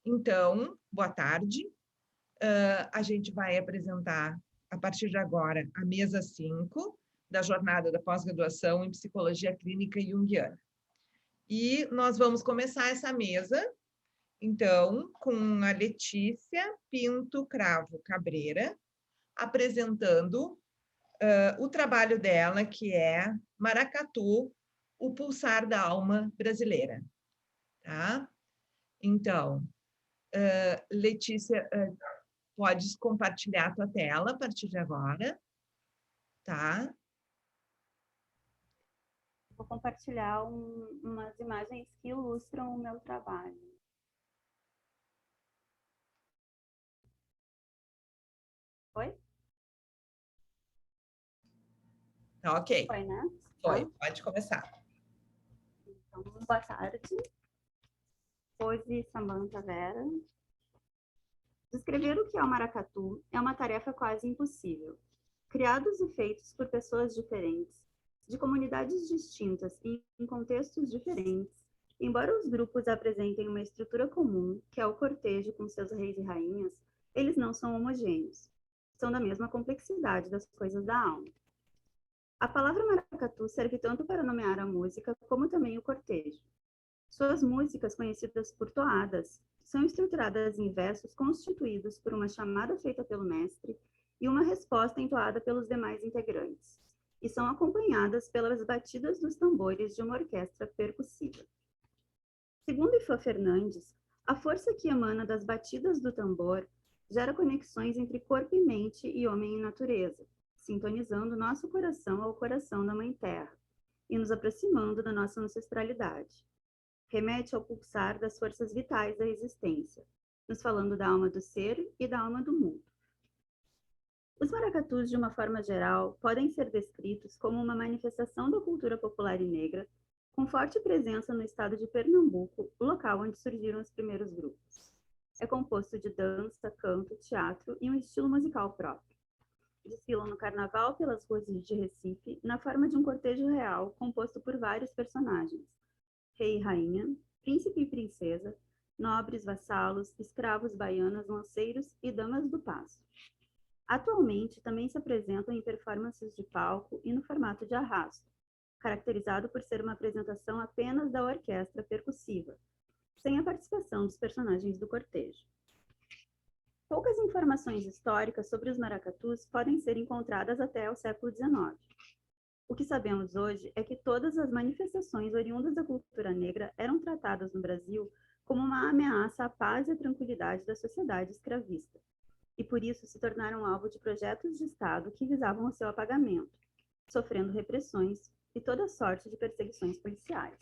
Então, boa tarde. A gente vai apresentar, a partir de agora, a mesa 5 da jornada da pós-graduação em Psicologia Clínica Junguiana. E nós vamos começar essa mesa, então, com a Letícia Pinto Cravo Cabreira, apresentando o trabalho dela, que é Maracatu, o pulsar da alma brasileira. Tá? Então, Letícia, podes compartilhar a tua tela a partir de agora, tá? Vou compartilhar umas imagens que ilustram o meu trabalho. Foi? Tá, ok. Foi, né? Foi, Tá? pode começar. Então, boa tarde. Hoje, Samantha Vera. Descrever o que é o maracatu é uma tarefa quase impossível. Criados e feitos por pessoas diferentes, de comunidades distintas e em contextos diferentes, embora os grupos apresentem uma estrutura comum, que é o cortejo com seus reis e rainhas, eles não são homogêneos. São da mesma complexidade das coisas da alma. A palavra maracatu serve tanto para nomear a música, como também o cortejo. Suas músicas, conhecidas por toadas, são estruturadas em versos constituídos por uma chamada feita pelo mestre e uma resposta entoada pelos demais integrantes, e são acompanhadas pelas batidas dos tambores de uma orquestra percussiva. Segundo Ifá Fernandes, a força que emana das batidas do tambor gera conexões entre corpo e mente e homem e natureza, sintonizando nosso coração ao coração da Mãe Terra e nos aproximando da nossa ancestralidade. Remete ao pulsar das forças vitais da existência, nos falando da alma do ser e da alma do mundo. Os maracatus, de uma forma geral, podem ser descritos como uma manifestação da cultura popular e negra, com forte presença no estado de Pernambuco, o local onde surgiram os primeiros grupos. É composto de dança, canto, teatro e um estilo musical próprio. Desfilam no carnaval pelas ruas de Recife, na forma de um cortejo real composto por vários personagens: rei e rainha, príncipe e princesa, nobres, vassalos, escravos, baianas, lanceiros e damas do paço. Atualmente, também se apresentam em performances de palco e no formato de arrasto, caracterizado por ser uma apresentação apenas da orquestra percussiva, sem a participação dos personagens do cortejo. Poucas informações históricas sobre os maracatus podem ser encontradas até o século XIX. O que sabemos hoje é que todas as manifestações oriundas da cultura negra eram tratadas no Brasil como uma ameaça à paz e à tranquilidade da sociedade escravista, e por isso se tornaram alvo de projetos de Estado que visavam o seu apagamento, sofrendo repressões e toda sorte de perseguições policiais.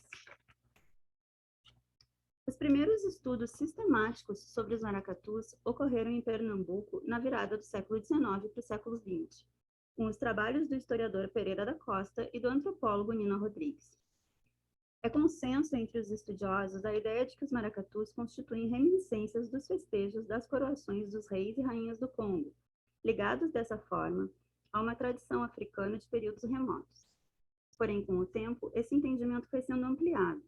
Os primeiros estudos sistemáticos sobre os maracatus ocorreram em Pernambuco na virada do século XIX para o século XX, com os trabalhos do historiador Pereira da Costa e do antropólogo Nina Rodrigues. É consenso entre os estudiosos a ideia de que os maracatus constituem reminiscências dos festejos das coroações dos reis e rainhas do Congo, ligados dessa forma a uma tradição africana de períodos remotos. Porém, com o tempo, esse entendimento foi sendo ampliado,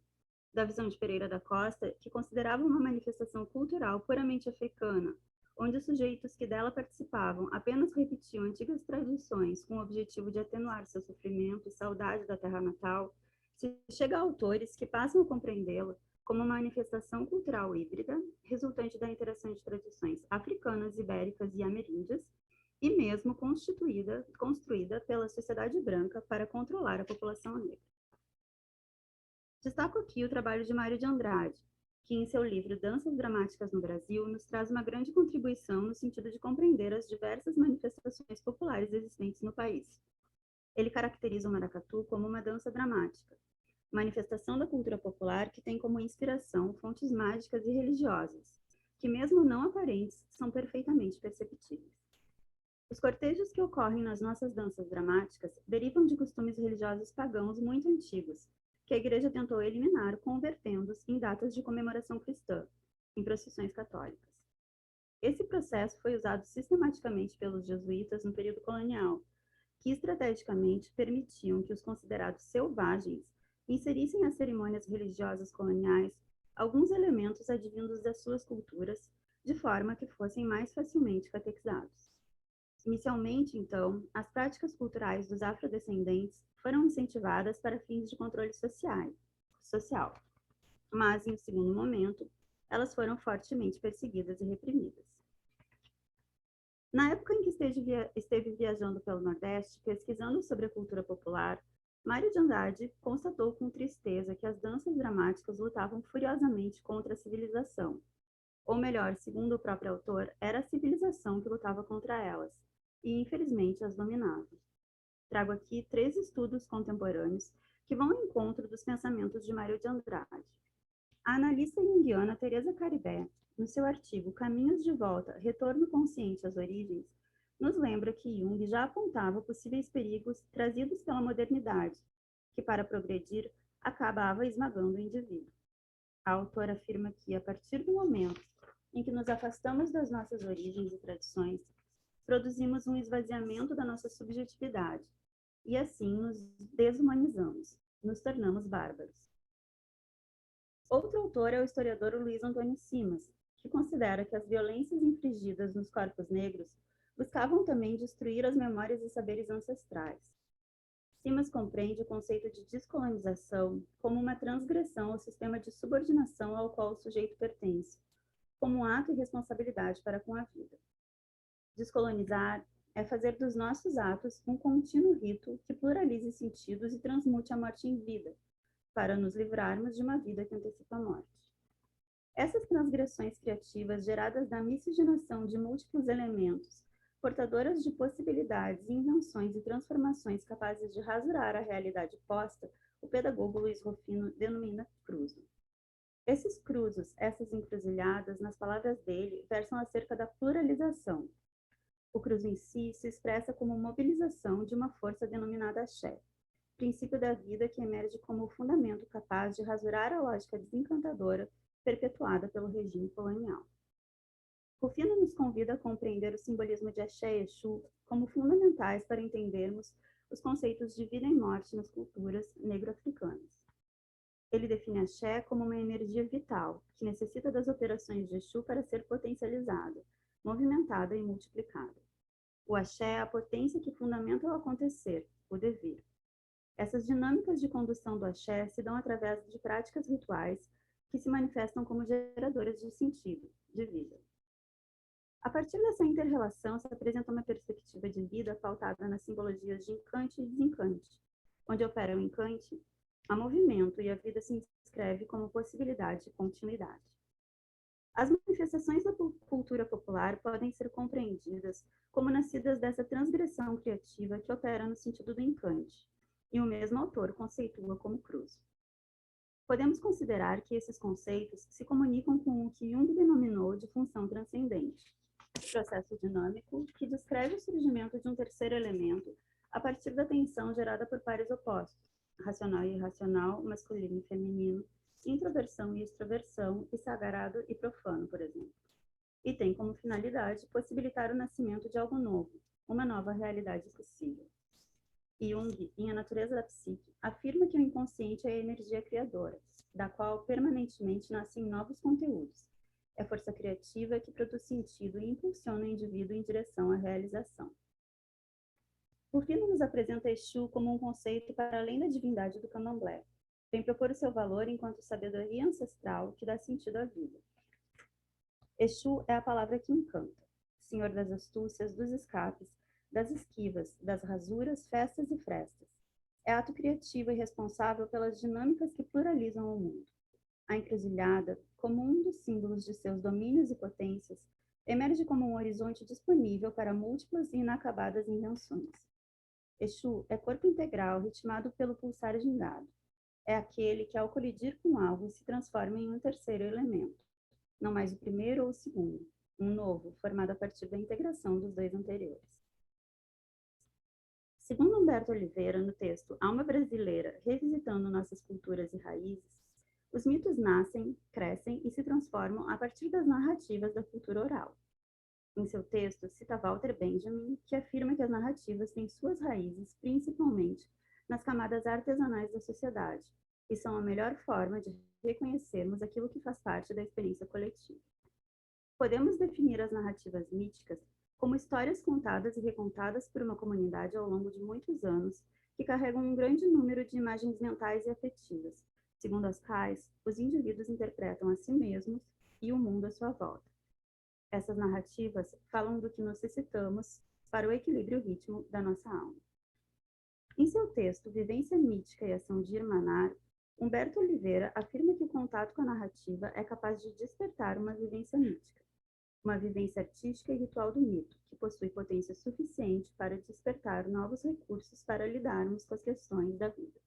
da visão de Pereira da Costa, que considerava uma manifestação cultural puramente africana, onde os sujeitos que dela participavam apenas repetiam antigas tradições com o objetivo de atenuar seu sofrimento e saudade da terra natal, se chega a autores que passam a compreendê-la como uma manifestação cultural híbrida, resultante da interação de tradições africanas, ibéricas e ameríndias, e mesmo construída pela sociedade branca para controlar a população negra. Destaco aqui o trabalho de Mário de Andrade, que em seu livro Danças Dramáticas no Brasil nos traz uma grande contribuição no sentido de compreender as diversas manifestações populares existentes no país. Ele caracteriza o maracatu como uma dança dramática, manifestação da cultura popular que tem como inspiração fontes mágicas e religiosas, que mesmo não aparentes, são perfeitamente perceptíveis. Os cortejos que ocorrem nas nossas danças dramáticas derivam de costumes religiosos pagãos muito antigos, que a Igreja tentou eliminar, convertendo-os em datas de comemoração cristã, em procissões católicas. Esse processo foi usado sistematicamente pelos jesuítas no período colonial, que estrategicamente permitiam que os considerados selvagens inserissem as cerimônias religiosas coloniais alguns elementos advindos das suas culturas, de forma que fossem mais facilmente catequizados. Inicialmente, então, as práticas culturais dos afrodescendentes foram incentivadas para fins de controle social, mas, em um segundo momento, elas foram fortemente perseguidas e reprimidas. Na época em que esteve viajando pelo Nordeste, pesquisando sobre a cultura popular, Mário de Andrade constatou com tristeza que as danças dramáticas lutavam furiosamente contra a civilização. Ou melhor, segundo o próprio autor, era a civilização que lutava contra elas, e infelizmente as dominava. Trago aqui 3 estudos contemporâneos que vão ao encontro dos pensamentos de Mário de Andrade. A analista junguiana Teresa Caribé, no seu artigo Caminhos de Volta, Retorno Consciente às Origens, nos lembra que Jung já apontava possíveis perigos trazidos pela modernidade, que para progredir acabava esmagando o indivíduo. A autora afirma que, a partir do momento em que nos afastamos das nossas origens e tradições, produzimos um esvaziamento da nossa subjetividade e assim nos desumanizamos, nos tornamos bárbaros. Outro autor é o historiador Luiz Antônio Simas, que considera que as violências infligidas nos corpos negros buscavam também destruir as memórias e saberes ancestrais. Simas compreende o conceito de descolonização como uma transgressão ao sistema de subordinação ao qual o sujeito pertence, como um ato e responsabilidade para com a vida. Descolonizar é fazer dos nossos atos um contínuo rito que pluralize sentidos e transmute a morte em vida, para nos livrarmos de uma vida que antecipa a morte. Essas transgressões criativas geradas da miscigenação de múltiplos elementos, portadoras de possibilidades, invenções e transformações capazes de rasurar a realidade posta, o pedagogo Luiz Rufino denomina cruzo. Esses cruzos, essas encruzilhadas, nas palavras dele, versam acerca da pluralização. O cruzo em si se expressa como mobilização de uma força denominada axé, princípio da vida que emerge como o fundamento capaz de rasurar a lógica desencantadora perpetuada pelo regime colonial. Rufino nos convida a compreender o simbolismo de Axé e Exu como fundamentais para entendermos os conceitos de vida e morte nas culturas negro-africanas. Ele define Axé como uma energia vital, que necessita das operações de Exu para ser potencializada, movimentada e multiplicada. O Axé é a potência que fundamenta o acontecer, o devir. Essas dinâmicas de condução do Axé se dão através de práticas rituais que se manifestam como geradoras de sentido, de vida. A partir dessa inter-relação se apresenta uma perspectiva de vida pautada nas simbologias de encante e desencante, onde opera o encante, há movimento e a vida se inscreve como possibilidade e continuidade. As manifestações da cultura popular podem ser compreendidas como nascidas dessa transgressão criativa que opera no sentido do encante, e o mesmo autor conceitua como cruzo. Podemos considerar que esses conceitos se comunicam com o que Jung denominou de função transcendente, processo dinâmico que descreve o surgimento de um terceiro elemento a partir da tensão gerada por pares opostos, racional e irracional, masculino e feminino, introversão e extroversão, e sagrado e profano, por exemplo. E tem como finalidade possibilitar o nascimento de algo novo, uma nova realidade possível. Jung, em A Natureza da Psique, afirma que o inconsciente é a energia criadora, da qual permanentemente nascem novos conteúdos. É força criativa que produz sentido e impulsiona o indivíduo em direção à realização. Rufino nos apresenta Exu como um conceito para além da divindade do candomblé. Vem propor o seu valor enquanto sabedoria ancestral que dá sentido à vida. Exu é a palavra que encanta, senhor das astúcias, dos escapes, das esquivas, das rasuras, festas e frestas. É ato criativo e responsável pelas dinâmicas que pluralizam o mundo. A encruzilhada, como um dos símbolos de seus domínios e potências, emerge como um horizonte disponível para múltiplas e inacabadas invenções. Exu é corpo integral ritmado pelo pulsar gingado. É aquele que, ao colidir com algo, se transforma em um terceiro elemento, não mais o primeiro ou o segundo, um novo, formado a partir da integração dos dois anteriores. Segundo Humberto Oliveira, no texto Alma Brasileira, revisitando nossas culturas e raízes, os mitos nascem, crescem e se transformam a partir das narrativas da cultura oral. Em seu texto, cita Walter Benjamin, que afirma que as narrativas têm suas raízes, principalmente, nas camadas artesanais da sociedade, e são a melhor forma de reconhecermos aquilo que faz parte da experiência coletiva. Podemos definir as narrativas míticas como histórias contadas e recontadas por uma comunidade ao longo de muitos anos, que carregam um grande número de imagens mentais e afetivas, segundo as quais os indivíduos interpretam a si mesmos e o mundo à sua volta. Essas narrativas falam do que necessitamos para o equilíbrio e o ritmo da nossa alma. Em seu texto Vivência Mítica e Ação de Irmanar, Humberto Oliveira afirma que o contato com a narrativa é capaz de despertar uma vivência mítica, uma vivência artística e ritual do mito, que possui potência suficiente para despertar novos recursos para lidarmos com as questões da vida.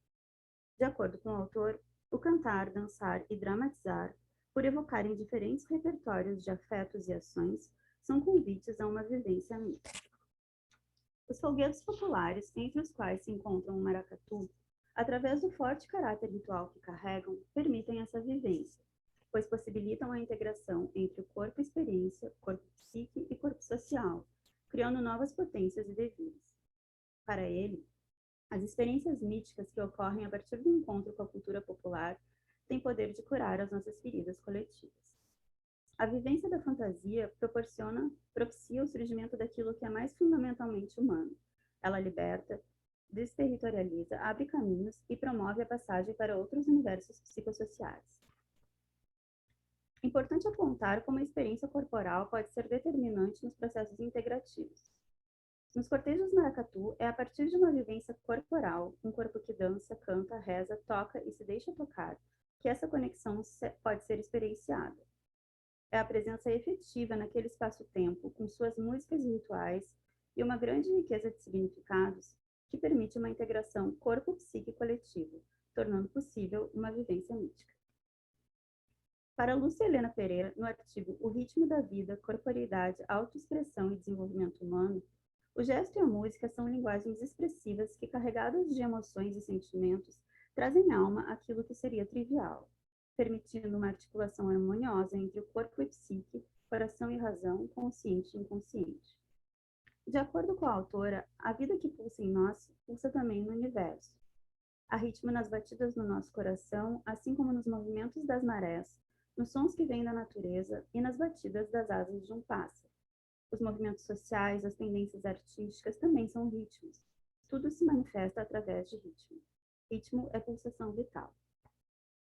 De acordo com o autor, o cantar, dançar e dramatizar, por evocarem diferentes repertórios de afetos e ações, são convites a uma vivência mítica. Os folguedos populares, entre os quais se encontram o maracatu, através do forte caráter ritual que carregam, permitem essa vivência, pois possibilitam a integração entre o corpo-experiência, corpo-psique e corpo social, criando novas potências e devires. Para ele, as experiências míticas que ocorrem a partir do encontro com a cultura popular têm poder de curar as nossas feridas coletivas. A vivência da fantasia propicia o surgimento daquilo que é mais fundamentalmente humano. Ela liberta, desterritorializa, abre caminhos e promove a passagem para outros universos psicossociais. Importante apontar como a experiência corporal pode ser determinante nos processos integrativos. Nos cortejos maracatu, é a partir de uma vivência corporal, um corpo que dança, canta, reza, toca e se deixa tocar, que essa conexão pode ser experienciada. É a presença efetiva naquele espaço-tempo, com suas músicas e rituais, e uma grande riqueza de significados, que permite uma integração corpo-psique coletivo, tornando possível uma vivência mítica. Para Lúcia Helena Pereira, no artigo O Ritmo da Vida, Corporeidade, Autoexpressão e Desenvolvimento Humano, o gesto e a música são linguagens expressivas que, carregadas de emoções e sentimentos, trazem alma àquilo que seria trivial, permitindo uma articulação harmoniosa entre o corpo e psique, coração e razão, consciente e inconsciente. De acordo com a autora, a vida que pulsa em nós pulsa também no universo. Há ritmo nas batidas no nosso coração, assim como nos movimentos das marés, nos sons que vêm da natureza e nas batidas das asas de um pássaro. Os movimentos sociais, as tendências artísticas também são ritmos. Tudo se manifesta através de ritmo. Ritmo é pulsação vital.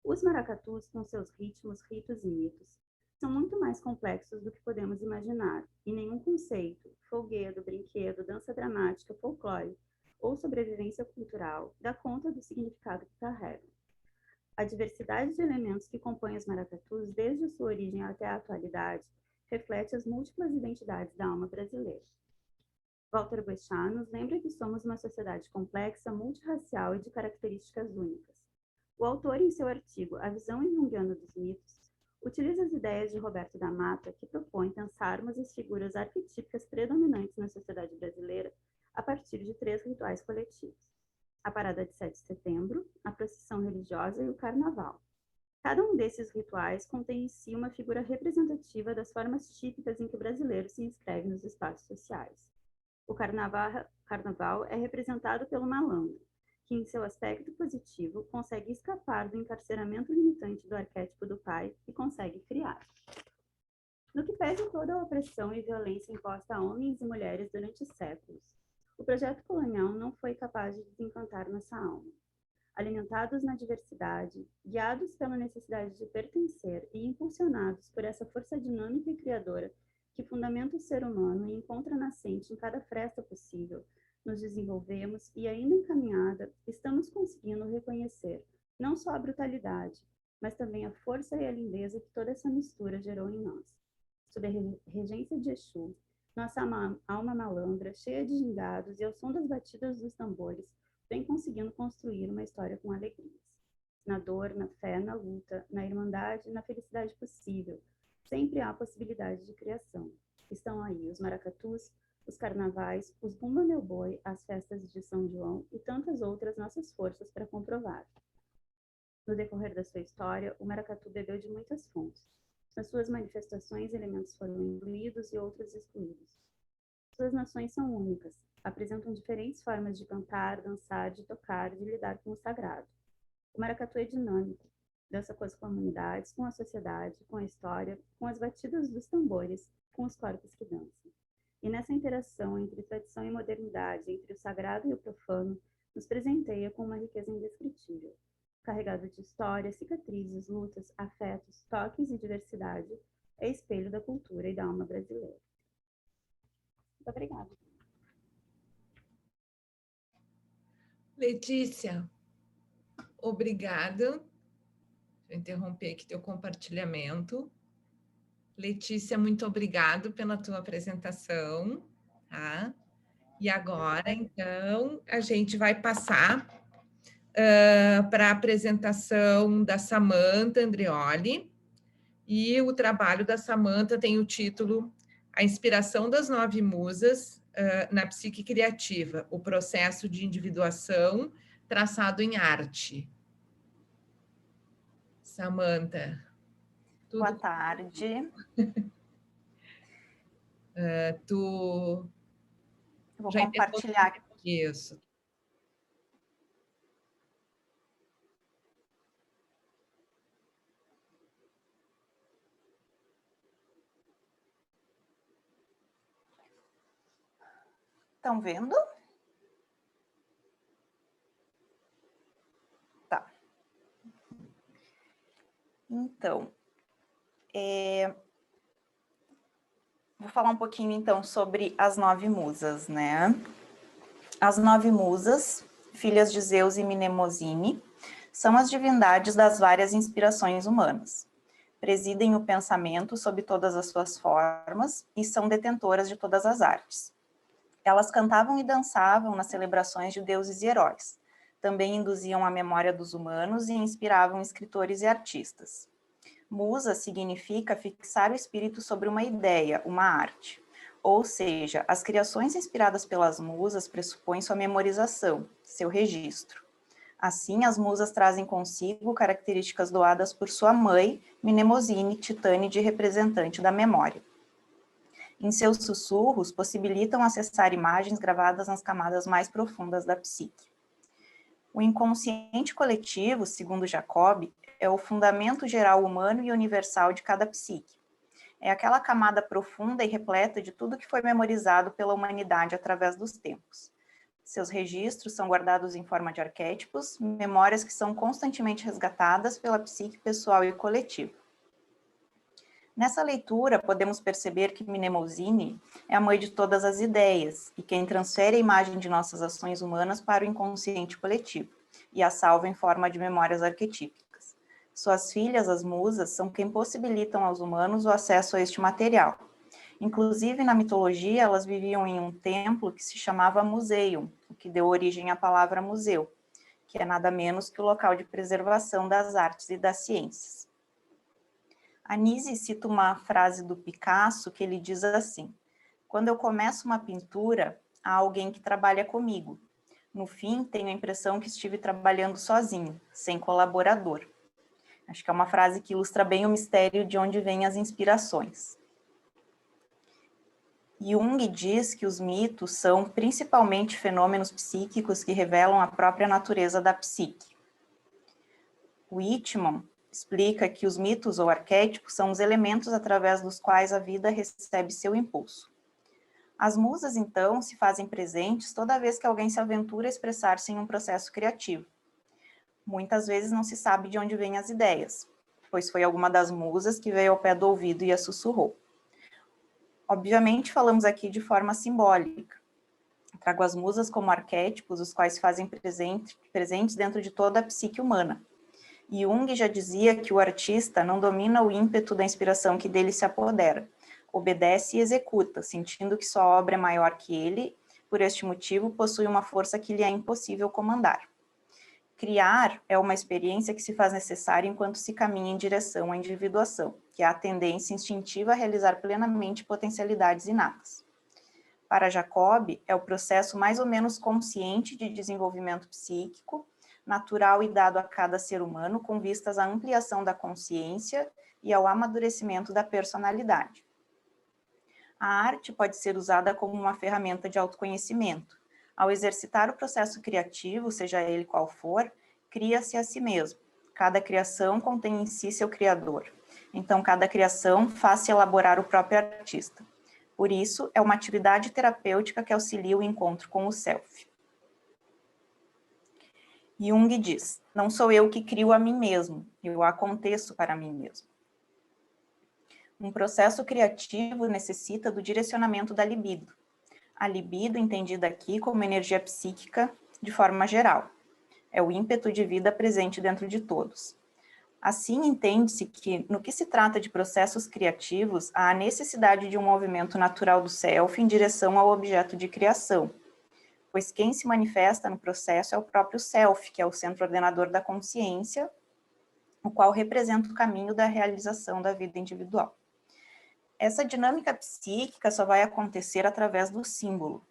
Os maracatus, com seus ritmos, ritos e mitos, são muito mais complexos do que podemos imaginar, e nenhum conceito, folguedo, brinquedo, dança dramática, folclore ou sobrevivência cultural dá conta do significado que carregam. A diversidade de elementos que compõem os maracatus, desde a sua origem até a atualidade, reflete as múltiplas identidades da alma brasileira. Walter Boechat nos lembra que somos uma sociedade complexa, multirracial e de características únicas. O autor, em seu artigo A Visão Junguiana dos Mitos, utiliza as ideias de Roberto da Mata, que propõe pensarmos as figuras arquetípicas predominantes na sociedade brasileira a partir de 3 rituais coletivos: a parada de 7 de setembro, a procissão religiosa e o carnaval. Cada um desses rituais contém em si uma figura representativa das formas típicas em que o brasileiro se inscreve nos espaços sociais. O carnaval é representado pelo malandro, que, em seu aspecto positivo, consegue escapar do encarceramento limitante do arquétipo do pai e consegue criar. No que pese toda a opressão e violência imposta a homens e mulheres durante séculos, o projeto colonial não foi capaz de desencantar nossa alma. Alimentados na diversidade, guiados pela necessidade de pertencer e impulsionados por essa força dinâmica e criadora que fundamenta o ser humano e encontra nascente em cada fresta possível, nos desenvolvemos e, ainda encaminhada, estamos conseguindo reconhecer não só a brutalidade, mas também a força e a lindeza que toda essa mistura gerou em nós. Sob a regência de Exu, nossa alma malandra, cheia de gingados e ao som das batidas dos tambores, vem conseguindo construir uma história com alegrias. Na dor, na fé, na luta, na irmandade, na felicidade possível, sempre há possibilidade de criação. Estão aí os maracatus, os carnavais, os Bumba Meu Boi, as festas de São João e tantas outras nossas forças para comprovar. No decorrer da sua história, o maracatu bebeu de muitas fontes. Nas suas manifestações, elementos foram incluídos e outros excluídos. Suas nações são únicas, apresentam diferentes formas de cantar, dançar, de tocar, de lidar com o sagrado. O maracatu é dinâmico, dança com as comunidades, com a sociedade, com a história, com as batidas dos tambores, com os corpos que dançam. E nessa interação entre tradição e modernidade, entre o sagrado e o profano, nos presenteia com uma riqueza indescritível, carregado de história, cicatrizes, lutas, afetos, toques e diversidade, é espelho da cultura e da alma brasileira. Muito obrigada. Letícia, obrigada. Vou interromper aqui teu compartilhamento. Letícia, muito obrigado pela tua apresentação, tá? E agora, então, a gente vai passar para a apresentação da Samantha Andreoli. E o trabalho da Samantha tem o título A Inspiração das Nove Musas na Psique Criativa, o processo de individuação traçado em arte. Samantha. Boa tarde. Tu vou compartilhar. Isso. Estão vendo? Tá. Então, vou falar um pouquinho, então, sobre as nove musas, né? As nove musas, filhas de Zeus e Mnemosine, são as divindades das várias inspirações humanas. Presidem o pensamento sob todas as suas formas e são detentoras de todas as artes. Elas cantavam e dançavam nas celebrações de deuses e heróis. Também induziam a memória dos humanos e inspiravam escritores e artistas. Musa significa fixar o espírito sobre uma ideia, uma arte. Ou seja, as criações inspiradas pelas musas pressupõem sua memorização, seu registro. Assim, as musas trazem consigo características doadas por sua mãe, Mnemosine, titânide representante da memória. Em seus sussurros, possibilitam acessar imagens gravadas nas camadas mais profundas da psique. O inconsciente coletivo, segundo Jacob, é o fundamento geral humano e universal de cada psique. É aquela camada profunda e repleta de tudo que foi memorizado pela humanidade através dos tempos. Seus registros são guardados em forma de arquétipos, memórias que são constantemente resgatadas pela psique pessoal e coletiva. Nessa leitura, podemos perceber que Mnemosine é a mãe de todas as ideias e quem transfere a imagem de nossas ações humanas para o inconsciente coletivo e a salva em forma de memórias arquetípicas. Suas filhas, as musas, são quem possibilitam aos humanos o acesso a este material. Inclusive, na mitologia, elas viviam em um templo que se chamava Museium, o que deu origem à palavra museu, que é nada menos que o local de preservação das artes e das ciências. Anise cita uma frase do Picasso que ele diz assim: quando eu começo uma pintura, há alguém que trabalha comigo. No fim, tenho a impressão que estive trabalhando sozinho, sem colaborador. Acho que é uma frase que ilustra bem o mistério de onde vêm as inspirações. Jung diz que os mitos são principalmente fenômenos psíquicos que revelam a própria natureza da psique. Whitman explica que os mitos ou arquétipos são os elementos através dos quais a vida recebe seu impulso. As musas, então, se fazem presentes toda vez que alguém se aventura a expressar-se em um processo criativo. Muitas vezes não se sabe de onde vêm as ideias, pois foi alguma das musas que veio ao pé do ouvido e a sussurrou. Obviamente, falamos aqui de forma simbólica. Trago as musas como arquétipos, os quais se fazem presentes dentro de toda a psique humana. Jung já dizia que o artista não domina o ímpeto da inspiração que dele se apodera, obedece e executa, sentindo que sua obra é maior que ele, por este motivo possui uma força que lhe é impossível comandar. Criar é uma experiência que se faz necessária enquanto se caminha em direção à individuação, que é a tendência instintiva a realizar plenamente potencialidades inatas. Para Jacob, é o processo mais ou menos consciente de desenvolvimento psíquico, natural e dado a cada ser humano com vistas à ampliação da consciência e ao amadurecimento da personalidade. A arte pode ser usada como uma ferramenta de autoconhecimento. Ao exercitar o processo criativo, seja ele qual for, cria-se a si mesmo. Cada criação contém em si seu criador. Então, cada criação faz-se elaborar o próprio artista. Por isso, é uma atividade terapêutica que auxilia o encontro com o self. Jung diz, não sou eu que crio a mim mesmo, eu aconteço para mim mesmo. Um processo criativo necessita do direcionamento da libido. A libido, entendida aqui como energia psíquica de forma geral, é o ímpeto de vida presente dentro de todos. Assim, entende-se que, no que se trata de processos criativos, há a necessidade de um movimento natural do self em direção ao objeto de criação, pois quem se manifesta no processo é o próprio self, que é o centro ordenador da consciência, o qual representa o caminho da realização da vida individual. Essa dinâmica psíquica só vai acontecer através do símbolo.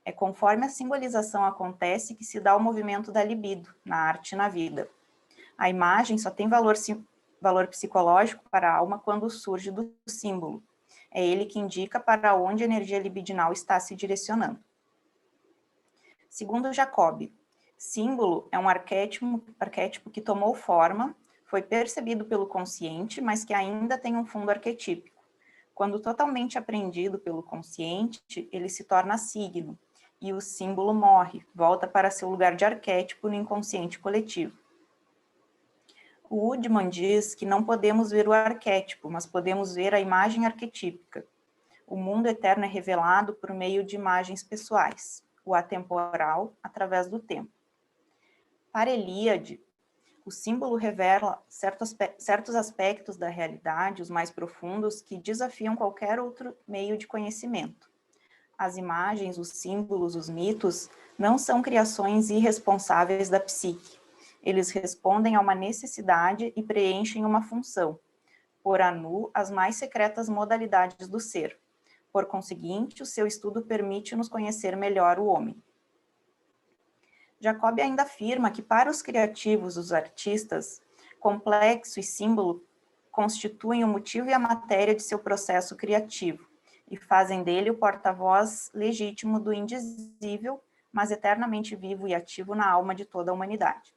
É conforme a simbolização acontece que se dá o movimento da libido, na arte e na vida. A imagem só tem valor psicológico para a alma quando surge do símbolo. É ele que indica para onde a energia libidinal está se direcionando. Segundo Jacob, símbolo é um arquétipo que tomou forma, foi percebido pelo consciente, mas que ainda tem um fundo arquetípico. Quando totalmente apreendido pelo consciente, ele se torna signo, e o símbolo morre, volta para seu lugar de arquétipo no inconsciente coletivo. O Woodman diz que não podemos ver o arquétipo, mas podemos ver a imagem arquetípica. O mundo eterno é revelado por meio de imagens pessoais, o atemporal através do tempo. Para Eliade, o símbolo revela certos aspectos da realidade, os mais profundos, que desafiam qualquer outro meio de conhecimento. As imagens, os símbolos, os mitos, não são criações irresponsáveis da psique. Eles respondem a uma necessidade e preenchem uma função, pôr a nu as mais secretas modalidades do ser. Por conseguinte, o seu estudo permite-nos conhecer melhor o homem. Jacob ainda afirma que para os criativos, os artistas, complexo e símbolo constituem o motivo e a matéria de seu processo criativo e fazem dele o porta-voz legítimo do indizível, mas eternamente vivo e ativo na alma de toda a humanidade.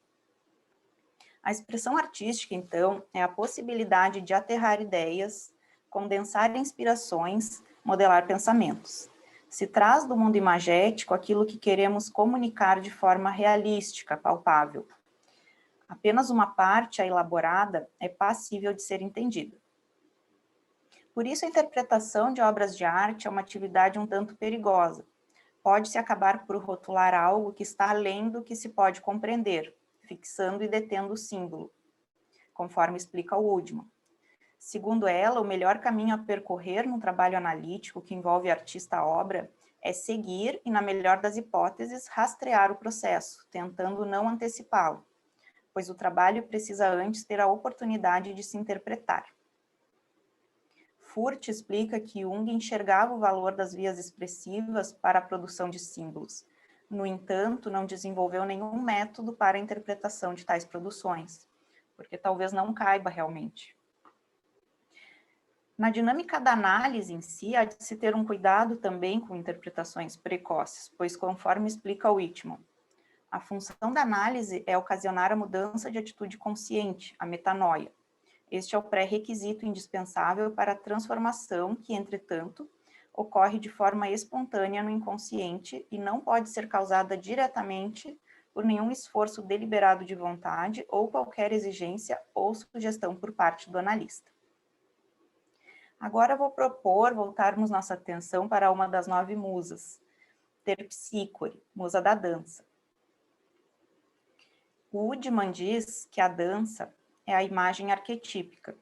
A expressão artística, então, é a possibilidade de aterrar ideias, condensar inspirações, modelar pensamentos. Se traz do mundo imagético aquilo que queremos comunicar de forma realística, palpável. Apenas uma parte, a elaborada, é passível de ser entendida. Por isso, a interpretação de obras de arte é uma atividade um tanto perigosa. Pode-se acabar por rotular algo que está além do que se pode compreender, fixando e detendo o símbolo, conforme explica o Woodman. Segundo ela, o melhor caminho a percorrer num trabalho analítico que envolve artista-obra é seguir e, na melhor das hipóteses, rastrear o processo, tentando não antecipá-lo, pois o trabalho precisa antes ter a oportunidade de se interpretar. Furt explica que Jung enxergava o valor das vias expressivas para a produção de símbolos. No entanto, não desenvolveu nenhum método para a interpretação de tais produções, porque talvez não caiba realmente. Na dinâmica da análise em si, há de se ter um cuidado também com interpretações precoces, pois conforme explica Whitman, a função da análise é ocasionar a mudança de atitude consciente, a metanoia. Este é o pré-requisito indispensável para a transformação que, entretanto, ocorre de forma espontânea no inconsciente e não pode ser causada diretamente por nenhum esforço deliberado de vontade ou qualquer exigência ou sugestão por parte do analista. Agora vou propor voltarmos nossa atenção para uma das 9 musas, Terpsícore, musa da dança. O Woodman diz que a dança é a imagem arquetípica.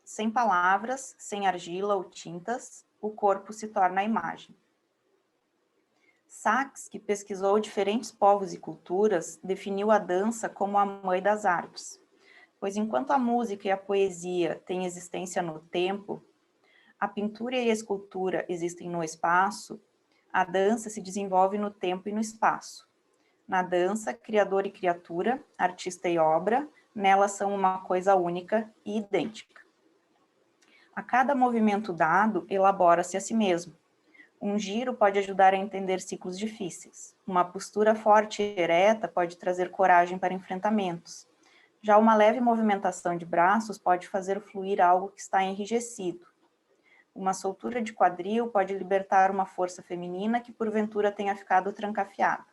Sem palavras, sem argila ou tintas, o corpo se torna a imagem. Sachs, que pesquisou diferentes povos e culturas, definiu a dança como a mãe das artes, pois enquanto a música e a poesia têm existência no tempo, a pintura e a escultura existem no espaço, a dança se desenvolve no tempo e no espaço. Na dança, criador e criatura, artista e obra, nela são uma coisa única e idêntica. A cada movimento dado, elabora-se a si mesmo. Um giro pode ajudar a entender ciclos difíceis. Uma postura forte e ereta pode trazer coragem para enfrentamentos. Já uma leve movimentação de braços pode fazer fluir algo que está enrijecido. Uma soltura de quadril pode libertar uma força feminina que porventura tenha ficado trancafiada.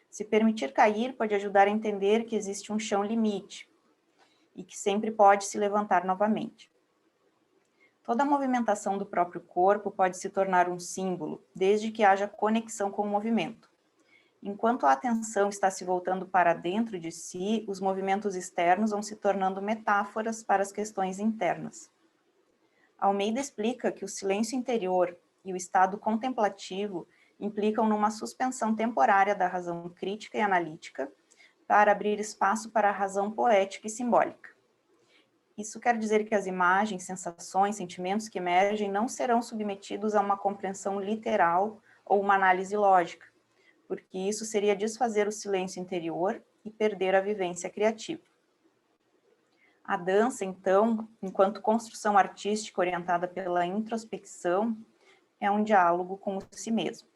Se permitir cair pode ajudar a entender que existe um chão limite e que sempre pode se levantar novamente. Toda a movimentação do próprio corpo pode se tornar um símbolo, desde que haja conexão com o movimento. Enquanto a atenção está se voltando para dentro de si, os movimentos externos vão se tornando metáforas para as questões internas. Almeida explica que o silêncio interior e o estado contemplativo implicam numa suspensão temporária da razão crítica e analítica para abrir espaço para a razão poética e simbólica. Isso quer dizer que as imagens, sensações, sentimentos que emergem não serão submetidos a uma compreensão literal ou uma análise lógica, porque isso seria desfazer o silêncio interior e perder a vivência criativa. A dança, então, enquanto construção artística orientada pela introspecção, é um diálogo com si mesmo.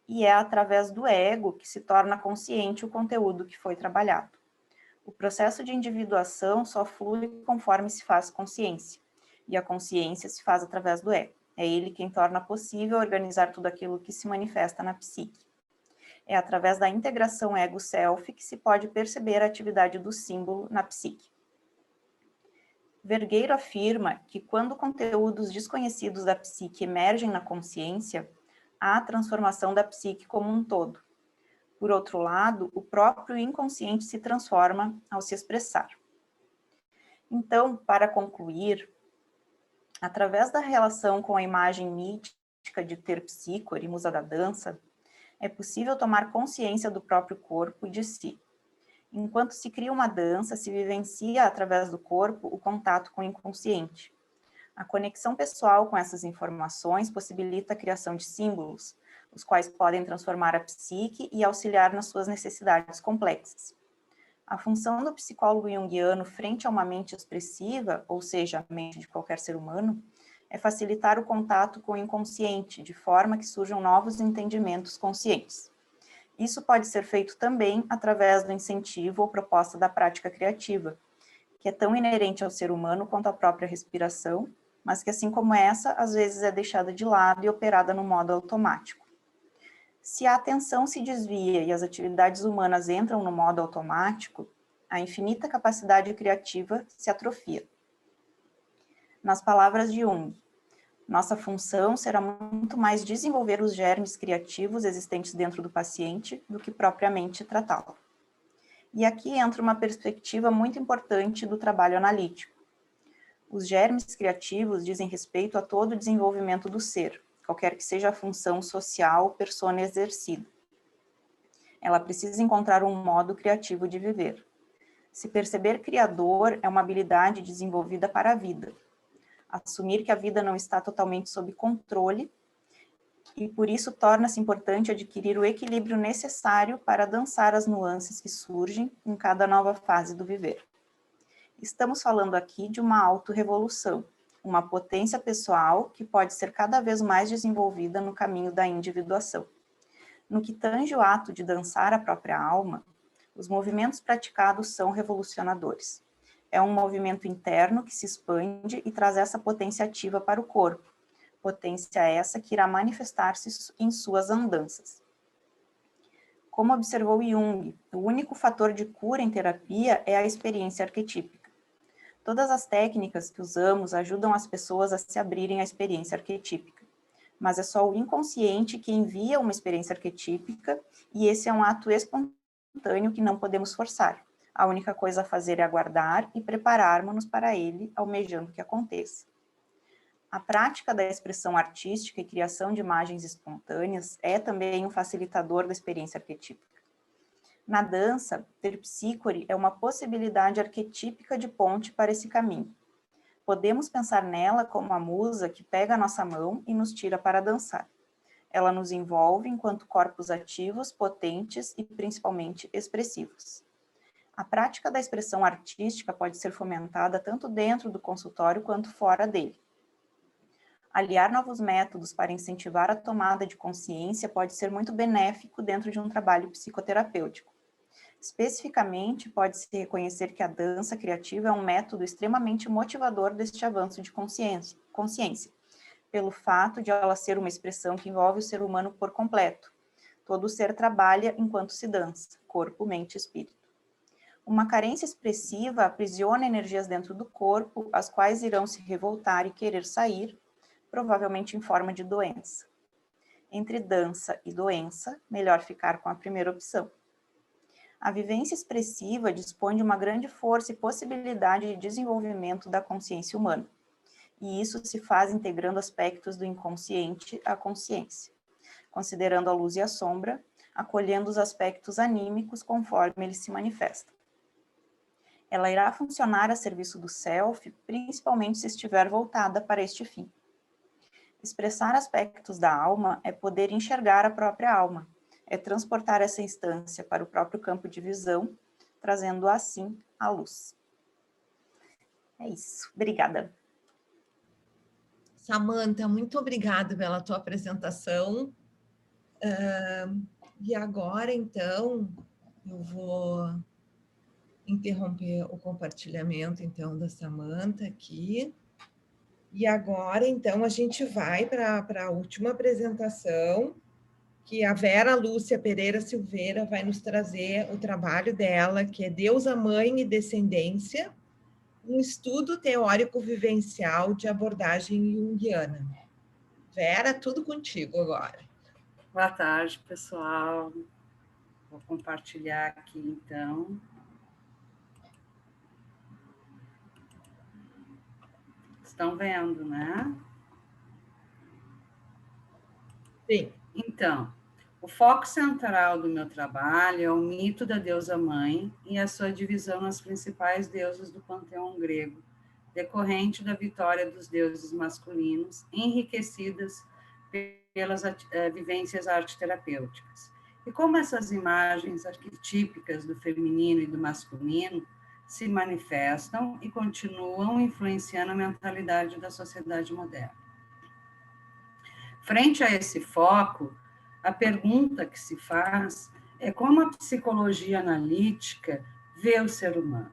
E é através do ego que se torna consciente o conteúdo que foi trabalhado. O processo de individuação só flui conforme se faz consciência, e a consciência se faz através do ego. É ele quem torna possível organizar tudo aquilo que se manifesta na psique. É através da integração ego-self que se pode perceber a atividade do símbolo na psique. Vergueiro afirma que quando conteúdos desconhecidos da psique emergem na consciência, há a transformação da psique como um todo. Por outro lado, o próprio inconsciente se transforma ao se expressar. Então, para concluir, através da relação com a imagem mítica de Terpsícore, musa da dança, é possível tomar consciência do próprio corpo e de si. Enquanto se cria uma dança, se vivencia através do corpo o contato com o inconsciente. A conexão pessoal com essas informações possibilita a criação de símbolos, os quais podem transformar a psique e auxiliar nas suas necessidades complexas. A função do psicólogo junguiano frente a uma mente expressiva, ou seja, a mente de qualquer ser humano, é facilitar o contato com o inconsciente, de forma que surjam novos entendimentos conscientes. Isso pode ser feito também através do incentivo ou proposta da prática criativa, que é tão inerente ao ser humano quanto a própria respiração, mas que, assim como essa, às vezes é deixada de lado e operada no modo automático. Se a atenção se desvia e as atividades humanas entram no modo automático, a infinita capacidade criativa se atrofia. Nas palavras de Jung, nossa função será muito mais desenvolver os germes criativos existentes dentro do paciente do que propriamente tratá-lo. E aqui entra uma perspectiva muito importante do trabalho analítico. Os germes criativos dizem respeito a todo o desenvolvimento do ser, qualquer que seja a função social persona exercida. Ela precisa encontrar um modo criativo de viver. Se perceber criador é uma habilidade desenvolvida para a vida. Assumir que a vida não está totalmente sob controle e por isso torna-se importante adquirir o equilíbrio necessário para dançar as nuances que surgem em cada nova fase do viver. Estamos falando aqui de uma autorrevolução, uma potência pessoal que pode ser cada vez mais desenvolvida no caminho da individuação. No que tange o ato de dançar a própria alma, os movimentos praticados são revolucionadores. É um movimento interno que se expande e traz essa potência ativa para o corpo, potência essa que irá manifestar-se em suas andanças. Como observou Jung, o único fator de cura em terapia é a experiência arquetípica. Todas as técnicas que usamos ajudam as pessoas a se abrirem à experiência arquetípica, mas é só o inconsciente que envia uma experiência arquetípica e esse é um ato espontâneo que não podemos forçar. A única coisa a fazer é aguardar e prepararmos-nos para ele, almejando que aconteça. A prática da expressão artística e criação de imagens espontâneas é também um facilitador da experiência arquetípica. Na dança, Terpsícore é uma possibilidade arquetípica de ponte para esse caminho. Podemos pensar nela como a musa que pega a nossa mão e nos tira para dançar. Ela nos envolve enquanto corpos ativos, potentes e principalmente expressivos. A prática da expressão artística pode ser fomentada tanto dentro do consultório quanto fora dele. Aliar novos métodos para incentivar a tomada de consciência pode ser muito benéfico dentro de um trabalho psicoterapêutico. Especificamente, pode-se reconhecer que a dança criativa é um método extremamente motivador deste avanço de consciência, pelo fato de ela ser uma expressão que envolve o ser humano por completo. Todo ser trabalha enquanto se dança, corpo, mente e espírito. Uma carência expressiva aprisiona energias dentro do corpo, as quais irão se revoltar e querer sair, provavelmente em forma de doença. Entre dança e doença, melhor ficar com a primeira opção. A vivência expressiva dispõe de uma grande força e possibilidade de desenvolvimento da consciência humana. E isso se faz integrando aspectos do inconsciente à consciência, considerando a luz e a sombra, acolhendo os aspectos anímicos conforme eles se manifestam. Ela irá funcionar a serviço do self, principalmente se estiver voltada para este fim. Expressar aspectos da alma é poder enxergar a própria alma, é transportar essa instância para o próprio campo de visão, trazendo assim a luz. É isso. Obrigada. Samantha, muito obrigada pela tua apresentação. E agora, então, eu vou interromper o compartilhamento, então, da Samantha aqui. E agora, então, a gente vai para a última apresentação, que a Vera Lúcia Pereira Silveira vai nos trazer o trabalho dela, que é Deusa, Mãe e Descendência, um estudo teórico vivencial de abordagem junguiana. Vera, tudo contigo agora. Boa tarde, pessoal. Vou compartilhar aqui, então. Estão vendo, né? Sim. Então, o foco central do meu trabalho é o mito da deusa mãe e a sua divisão nas principais deusas do panteão grego, decorrente da vitória dos deuses masculinos, enriquecidas pelas vivências arte-terapêuticas. E como essas imagens arquetípicas do feminino e do masculino se manifestam e continuam influenciando a mentalidade da sociedade moderna. Frente a esse foco, a pergunta que se faz é como a psicologia analítica vê o ser humano.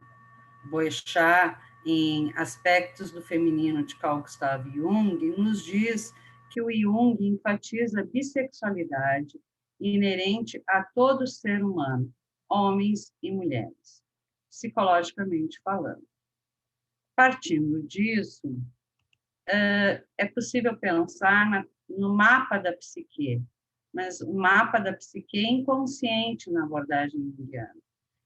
Boechat, em Aspectos do Feminino de Carl Gustav Jung, nos diz que o Jung enfatiza a bissexualidade inerente a todo ser humano, homens e mulheres, psicologicamente falando. Partindo disso, é possível pensar no mapa da psique, mas o mapa da psique inconsciente na abordagem junguiana.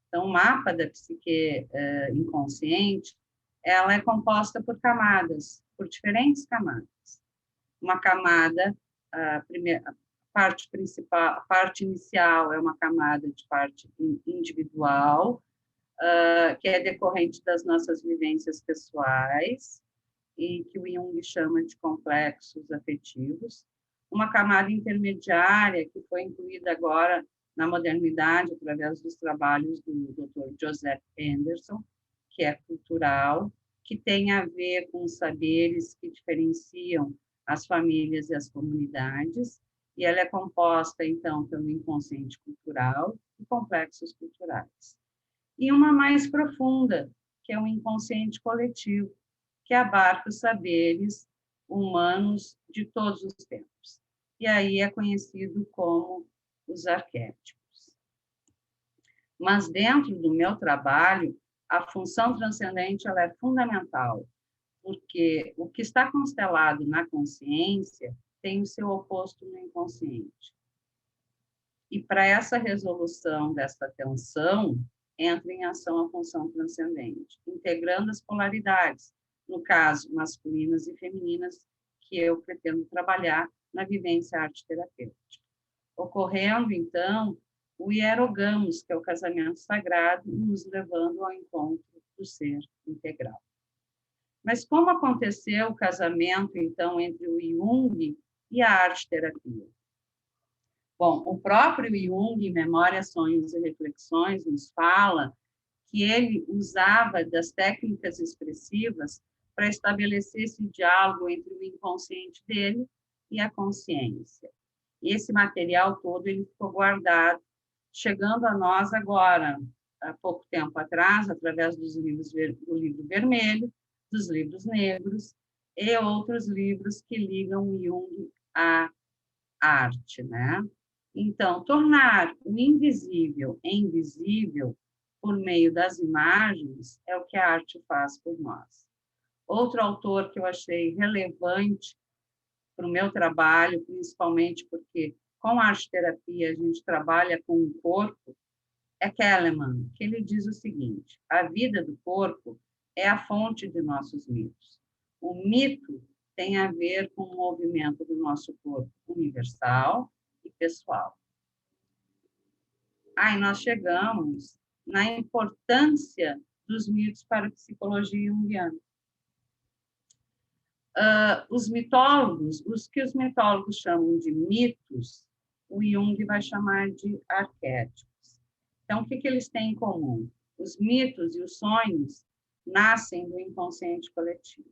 Então, o mapa da psique inconsciente, ela é composta por camadas, por diferentes camadas. Uma camada, a parte principal, a parte inicial é uma camada de parte individual, que é decorrente das nossas vivências pessoais, e que o Jung chama de complexos afetivos. Uma camada intermediária, que foi incluída agora na modernidade, através dos trabalhos do Dr. Joseph Anderson, que é cultural, que tem a ver com os saberes que diferenciam as famílias e as comunidades, e ela é composta, então, pelo inconsciente cultural e complexos culturais. E uma mais profunda, que é o inconsciente coletivo, que abarca os saberes humanos de todos os tempos. E aí é conhecido como os arquétipos. Mas dentro do meu trabalho, a função transcendente ela é fundamental, porque o que está constelado na consciência tem o seu oposto no inconsciente. E para essa resolução dessa tensão, entra em ação a função transcendente, integrando as polaridades, no caso, masculinas e femininas, que eu pretendo trabalhar na vivência arte-terapêutica. Ocorrendo, então, o hierogamos, que é o casamento sagrado, nos levando ao encontro do ser integral. Mas como aconteceu o casamento, então, entre o Jung e a arte-terapia? Bom, o próprio Jung, em Memórias, Sonhos e Reflexões, nos fala que ele usava das técnicas expressivas para estabelecer esse diálogo entre o inconsciente dele e a consciência. E esse material todo ele ficou guardado, chegando a nós agora, há pouco tempo atrás, através dos livros do livro vermelho, dos livros negros e outros livros que ligam o Jung à arte, né? Então, tornar o invisível em visível por meio das imagens é o que a arte faz por nós. Outro autor que eu achei relevante para o meu trabalho, principalmente porque com a arte-terapia a gente trabalha com o corpo, é Kahneman, que ele diz o seguinte: a vida do corpo é a fonte de nossos mitos. O mito tem a ver com o movimento do nosso corpo universal e pessoal. Aí nós chegamos na importância dos mitos para a psicologia junguiana. Os mitólogos, os que os mitólogos chamam de mitos, o Jung vai chamar de arquétipos. Então, o que eles têm em comum? Os mitos e os sonhos nascem do inconsciente coletivo.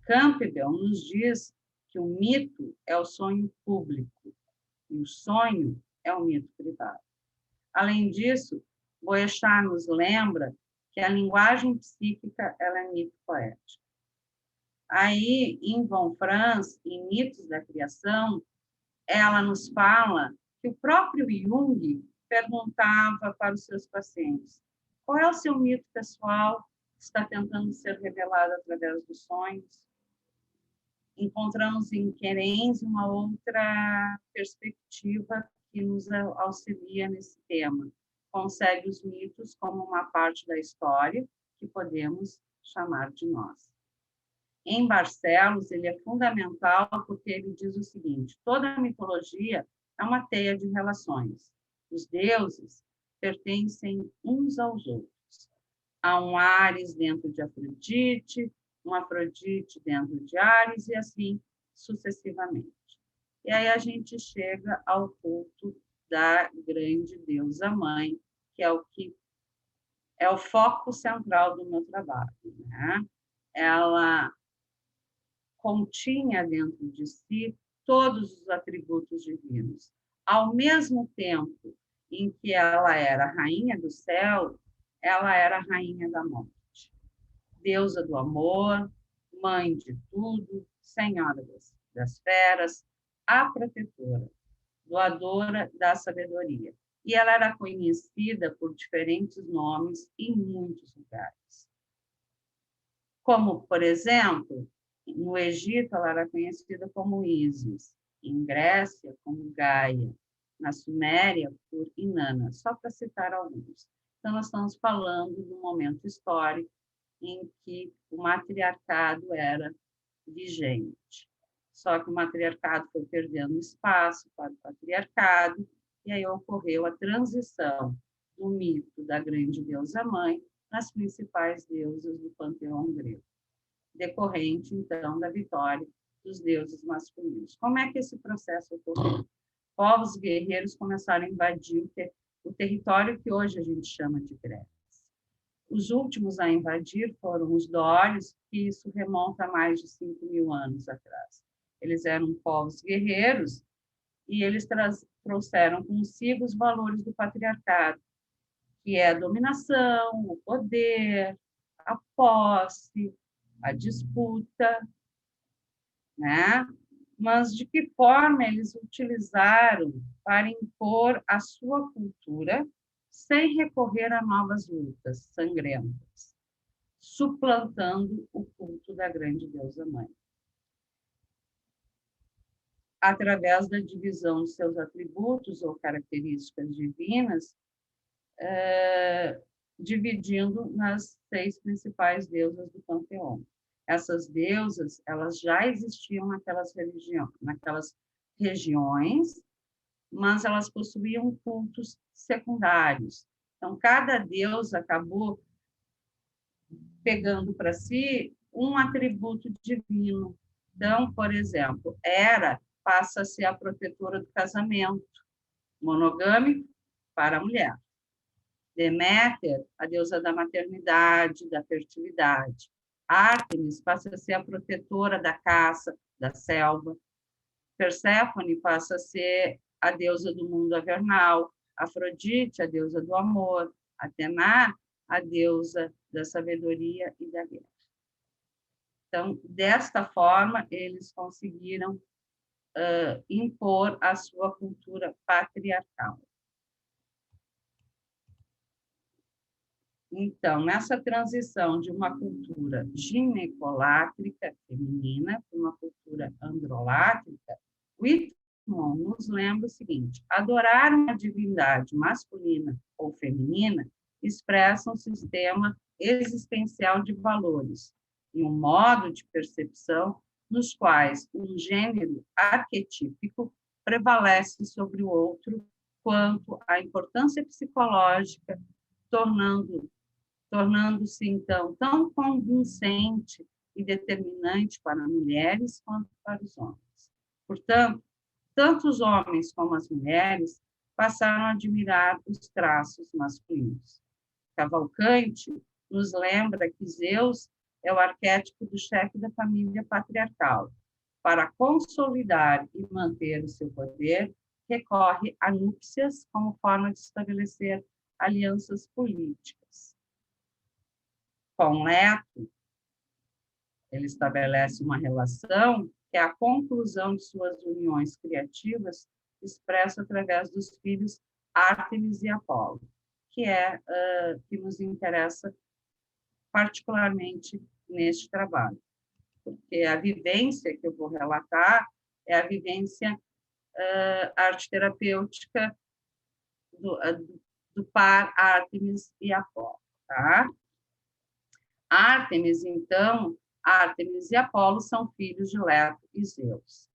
Campbell nos diz que o mito é o sonho público e o sonho é o mito privado. Além disso, Boechat nos lembra que a linguagem psíquica ela é mito poético. Aí, em Von Franz, em Mitos da Criação, ela nos fala que o próprio Jung perguntava para os seus pacientes: qual é o seu mito pessoal que está tentando ser revelado através dos sonhos? Encontramos em Querens uma outra perspectiva que nos auxilia nesse tema. Concebe os mitos como uma parte da história que podemos chamar de nós. Em Barcelos, ele é fundamental porque ele diz o seguinte: toda a mitologia é uma teia de relações. Os deuses pertencem uns aos outros. Há um Ares dentro de Afrodite, um Afrodite dentro de Ares, e assim sucessivamente. E aí a gente chega ao culto da grande deusa mãe, que é o foco central do meu trabalho, né? Ela continha dentro de si todos os atributos divinos. Ao mesmo tempo em que ela era rainha do céu, ela era rainha da morte. Deusa do amor, mãe de tudo, senhora das feras, a protetora, doadora da sabedoria. E ela era conhecida por diferentes nomes em muitos lugares. Como, por exemplo, no Egito, ela era conhecida como Ísis, em Grécia, como Gaia, na Suméria, por Inanna, só para citar alguns. Então, nós estamos falando de um momento histórico em que o matriarcado era vigente. Só que o matriarcado foi perdendo espaço para o patriarcado, e aí ocorreu a transição do mito da grande deusa-mãe nas principais deusas do panteão grego, decorrente, então, da vitória dos deuses masculinos. Como é que esse processo ocorreu? Povos guerreiros começaram a invadir o território que hoje a gente chama de Grécia. Os últimos a invadir foram os dórios, que isso remonta a mais de 5.000 anos atrás. Eles eram povos guerreiros e eles trouxeram consigo os valores do patriarcado, que é a dominação, o poder, a posse, a disputa, né? Mas de que forma eles utilizaram para impor a sua cultura sem recorrer a novas lutas sangrentas, suplantando o culto da grande deusa-mãe. Através da divisão de seus atributos ou características divinas, dividindo nas 6 principais deusas do panteão. Essas deusas, elas já existiam naquelas regiões, mas elas possuíam cultos secundários. Então, cada deus acabou pegando para si um atributo divino. Então, por exemplo, Hera passa a ser a protetora do casamento, monogâmico para a mulher. Deméter, a deusa da maternidade, da fertilidade. Ártemis passa a ser a protetora da caça, da selva. Perséfone passa a ser a deusa do mundo avernal. Afrodite, a deusa do amor. Atena, a deusa da sabedoria e da guerra. Então, desta forma, eles conseguiram impor a sua cultura patriarcal. Então, nessa transição de uma cultura ginecolátrica feminina para uma cultura androlátrica, Whitman nos lembra o seguinte: adorar uma divindade masculina ou feminina expressa um sistema existencial de valores e um modo de percepção nos quais um gênero arquetípico prevalece sobre o outro quanto à importância psicológica, tornando-se, então, tão convincente e determinante para mulheres quanto para os homens. Portanto, tanto os homens como as mulheres passaram a admirar os traços masculinos. Cavalcanti nos lembra que Zeus é o arquétipo do chefe da família patriarcal. Para consolidar e manter o seu poder, recorre a núpcias como forma de estabelecer alianças políticas. Com Leto, ele estabelece uma relação que é a conclusão de suas uniões criativas expressa através dos filhos Ártemis e Apolo, que que nos interessa particularmente neste trabalho, porque a vivência que eu vou relatar é a vivência arte-terapêutica do par Ártemis e Apolo, tá? Ártemis, então, Ártemis e Apolo são filhos de Leto e Zeus.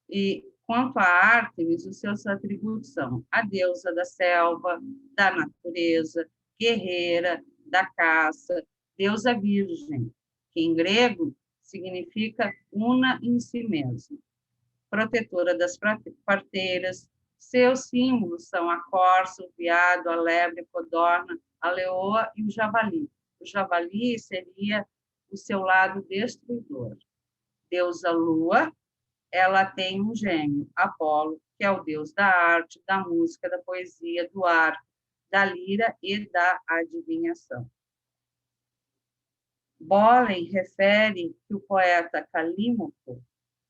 E quanto a Ártemis, os seus atributos são a deusa da selva, da natureza, guerreira, da caça, deusa virgem, que em grego significa una em si mesma, protetora das parteiras. Seus símbolos são a corça, o veado, a lebre, a codorna, a leoa e o javali. O javali seria o seu lado destruidor. Deusa Lua, ela tem um gêmeo, Apolo, que é o deus da arte, da música, da poesia, do arco, da lira e da adivinhação. Bolen refere que o poeta Calímaco,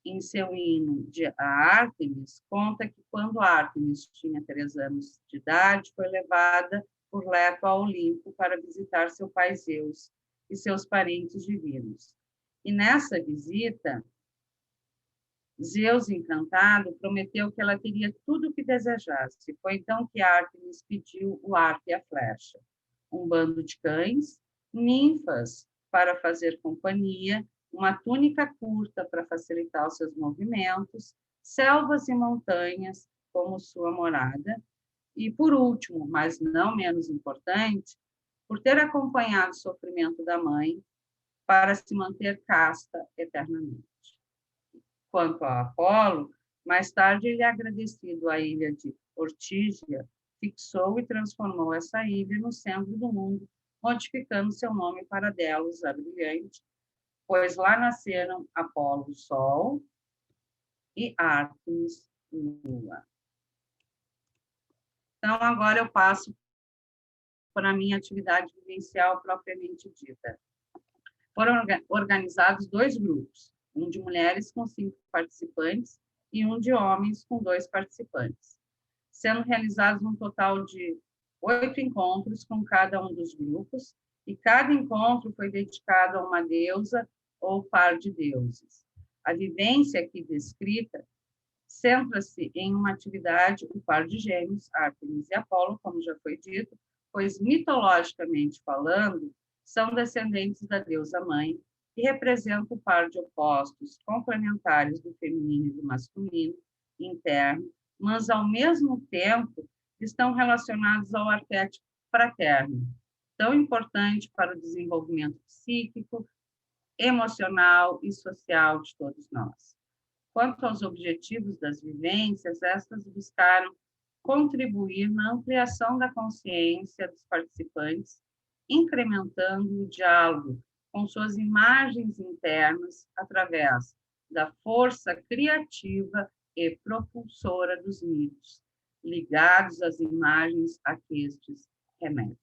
em seu hino a Ártemis, conta que quando Ártemis tinha 3 anos de idade, foi levada por Leto ao Olimpo para visitar seu pai Zeus e seus parentes divinos. E nessa visita, Zeus, encantado, prometeu que ela teria tudo o que desejasse. Foi então que Ártemis pediu o arco e a flecha, um bando de cães, ninfas para fazer companhia, uma túnica curta para facilitar os seus movimentos, selvas e montanhas como sua morada, e, por último, mas não menos importante, por ter acompanhado o sofrimento da mãe para se manter casta eternamente. Quanto a Apolo, mais tarde ele é agradecido à ilha de Ortígia, fixou e transformou essa ilha no centro do mundo, modificando seu nome para Delos, a brilhante, pois lá nasceram Apolo, Sol, e Ártemis, Lua. Então, agora eu passo para a minha atividade vivencial propriamente dita. Foram organizados 2 grupos, um de mulheres com 5 participantes e um de homens com 2 participantes, sendo realizados um total de 8 encontros com cada um dos grupos, e cada encontro foi dedicado a uma deusa ou par de deuses. A vivência aqui descrita centra-se em uma atividade, o par de gêmeos, Ártemis e Apolo, como já foi dito, pois, mitologicamente falando, são descendentes da deusa mãe, que representa o par de opostos complementares do feminino e do masculino, interno, mas, ao mesmo tempo, estão relacionados ao arquétipo fraterno, tão importante para o desenvolvimento psíquico, emocional e social de todos nós. Quanto aos objetivos das vivências, estas buscaram contribuir na ampliação da consciência dos participantes, incrementando o diálogo com suas imagens internas através da força criativa e propulsora dos mitos, ligados às imagens a que estes remetem.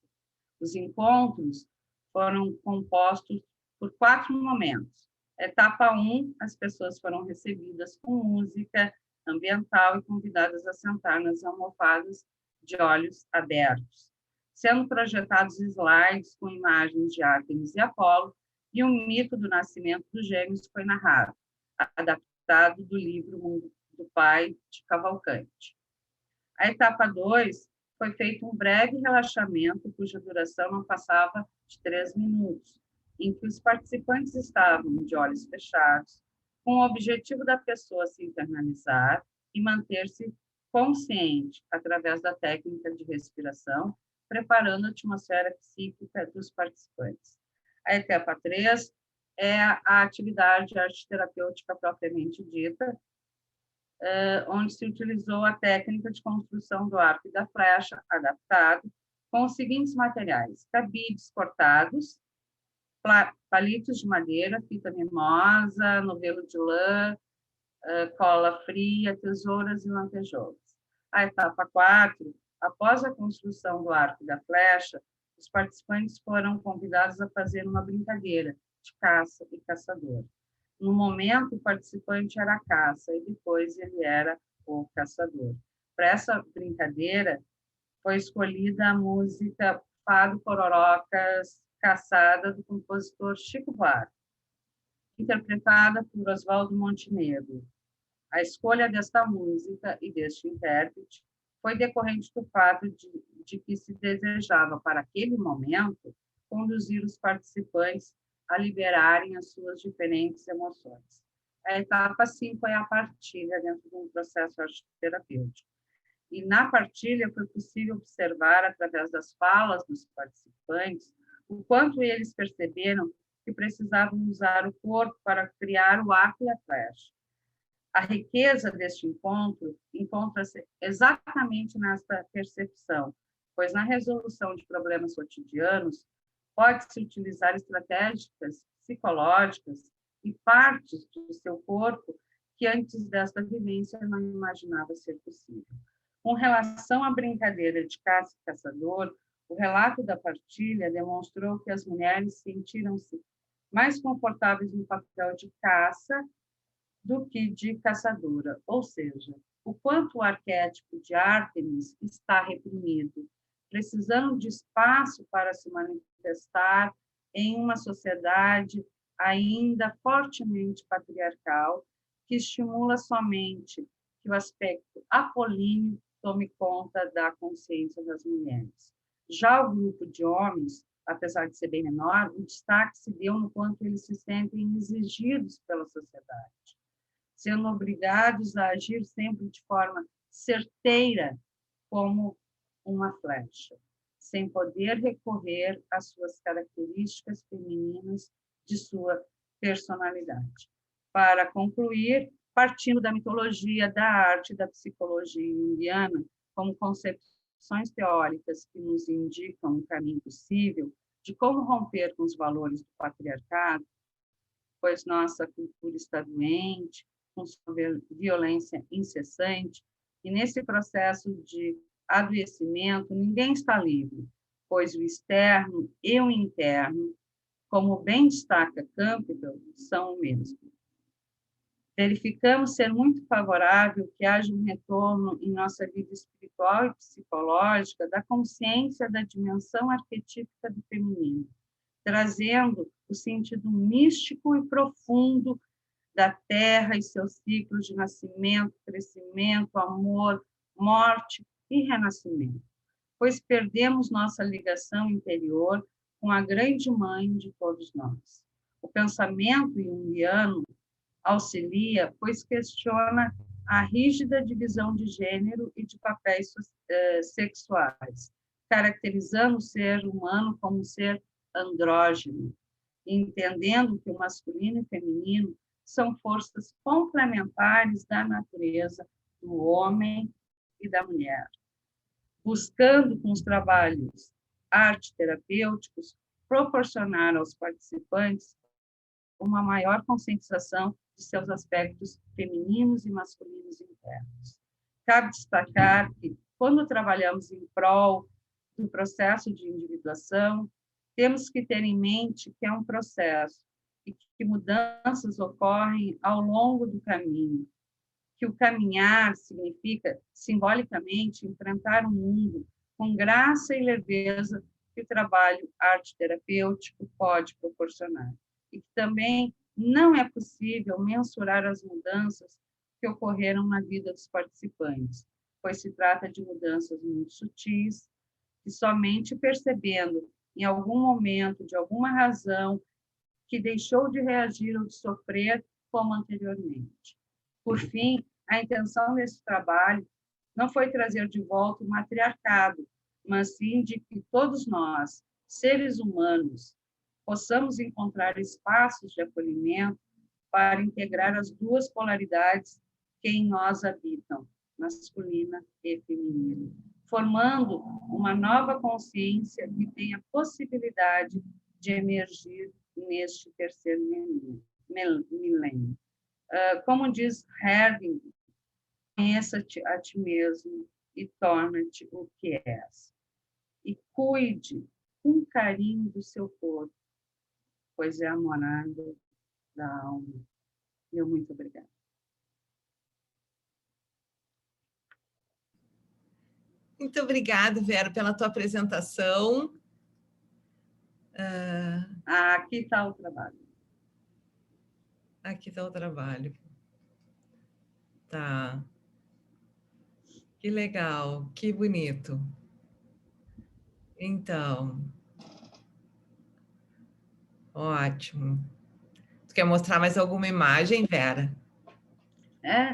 Os encontros foram compostos por 4 momentos. Etapa 1, as pessoas foram recebidas com música ambiental e convidadas a sentar nas almofadas de olhos abertos, sendo projetados slides com imagens de Ártemis e Apolo, e o mito do nascimento dos gêmeos foi narrado, adaptado do livro Mundo do Pai, de Cavalcante. A etapa 2 foi feito um breve relaxamento, cuja duração não passava de 3 minutos, em que os participantes estavam de olhos fechados, com o objetivo da pessoa se internalizar e manter-se consciente através da técnica de respiração, preparando a atmosfera psíquica dos participantes. A etapa 3 é a atividade arte-terapêutica propriamente dita, onde se utilizou a técnica de construção do arco e da flecha, adaptado, com os seguintes materiais: cabides cortados, palitos de madeira, fita mimosa, novelo de lã, cola fria, tesouras e lantejoulas. A etapa 4, após a construção do arco e da flecha, os participantes foram convidados a fazer uma brincadeira de caça e caçador. No momento, o participante era a caça e depois ele era o caçador. Para essa brincadeira, foi escolhida a música Fado Pororocas Caçada, do compositor Chico Buarque, interpretada por Oswaldo Montenegro. A escolha desta música e deste intérprete foi decorrente do fato de que se desejava, para aquele momento, conduzir os participantes a liberarem as suas diferentes emoções. A etapa 5 é a partilha dentro de um processo arte-terapêutico. E na partilha foi possível observar, através das falas dos participantes, o quanto eles perceberam que precisavam usar o corpo para criar o arco e a flecha. A riqueza deste encontro encontra-se exatamente nesta percepção, pois na resolução de problemas cotidianos pode-se utilizar estratégias psicológicas e partes do seu corpo que antes desta vivência não imaginava ser possível. Com relação à brincadeira de caça e caçador, o relato da partilha demonstrou que as mulheres sentiram-se mais confortáveis no papel de caça do que de caçadora, ou seja, o quanto o arquétipo de Ártemis está reprimido, precisando de espaço para se manifestar em uma sociedade ainda fortemente patriarcal, que estimula somente que o aspecto apolíneo tome conta da consciência das mulheres. Já o grupo de homens, apesar de ser bem menor, o destaque se deu no quanto eles se sentem exigidos pela sociedade, sendo obrigados a agir sempre de forma certeira, como uma flecha, sem poder recorrer às suas características femininas de sua personalidade. Para concluir, partindo da mitologia, da arte e da psicologia junguiana, como concepções teóricas que nos indicam um caminho possível de como romper com os valores do patriarcado, pois nossa cultura está doente, com sua violência incessante, e nesse processo de adoecimento ninguém está livre, pois o externo e o interno, como bem destaca Campbell, são o mesmo. Verificamos ser muito favorável que haja um retorno em nossa vida espiritual e psicológica da consciência da dimensão arquetípica do feminino, trazendo o sentido místico e profundo da Terra e seus ciclos de nascimento, crescimento, amor, morte e renascimento, pois perdemos nossa ligação interior com a grande mãe de todos nós. O pensamento junguiano auxilia, pois questiona a rígida divisão de gênero e de papéis sexuais, caracterizando o ser humano como um ser andrógeno, entendendo que o masculino e o feminino são forças complementares da natureza do homem e da mulher, buscando com os trabalhos arte-terapêuticos proporcionar aos participantes uma maior conscientização de seus aspectos femininos e masculinos internos. Cabe destacar que, quando trabalhamos em prol do processo de individuação, temos que ter em mente que é um processo e que mudanças ocorrem ao longo do caminho, que o caminhar significa, simbolicamente, enfrentar o mundo com graça e leveza que o trabalho arte-terapêutico pode proporcionar. E que também não é possível mensurar as mudanças que ocorreram na vida dos participantes, pois se trata de mudanças muito sutis, que somente percebendo, em algum momento, de alguma razão, que deixou de reagir ou de sofrer como anteriormente. Por fim, a intenção desse trabalho não foi trazer de volta o matriarcado, mas sim de que todos nós, seres humanos, possamos encontrar espaços de acolhimento para integrar as duas polaridades que em nós habitam, masculina e feminina, formando uma nova consciência que tenha possibilidade de emergir neste terceiro milênio. Como diz Herving, conheça-te a ti mesmo e torna-te o que és. E cuide com carinho do seu corpo, pois é a morada da alma. Meu muito obrigada. Muito obrigada, Vera, pela tua apresentação. Aqui está o trabalho. Aqui está o trabalho. Tá. Que legal, que bonito. Então, ótimo. Tu quer mostrar mais alguma imagem, Vera?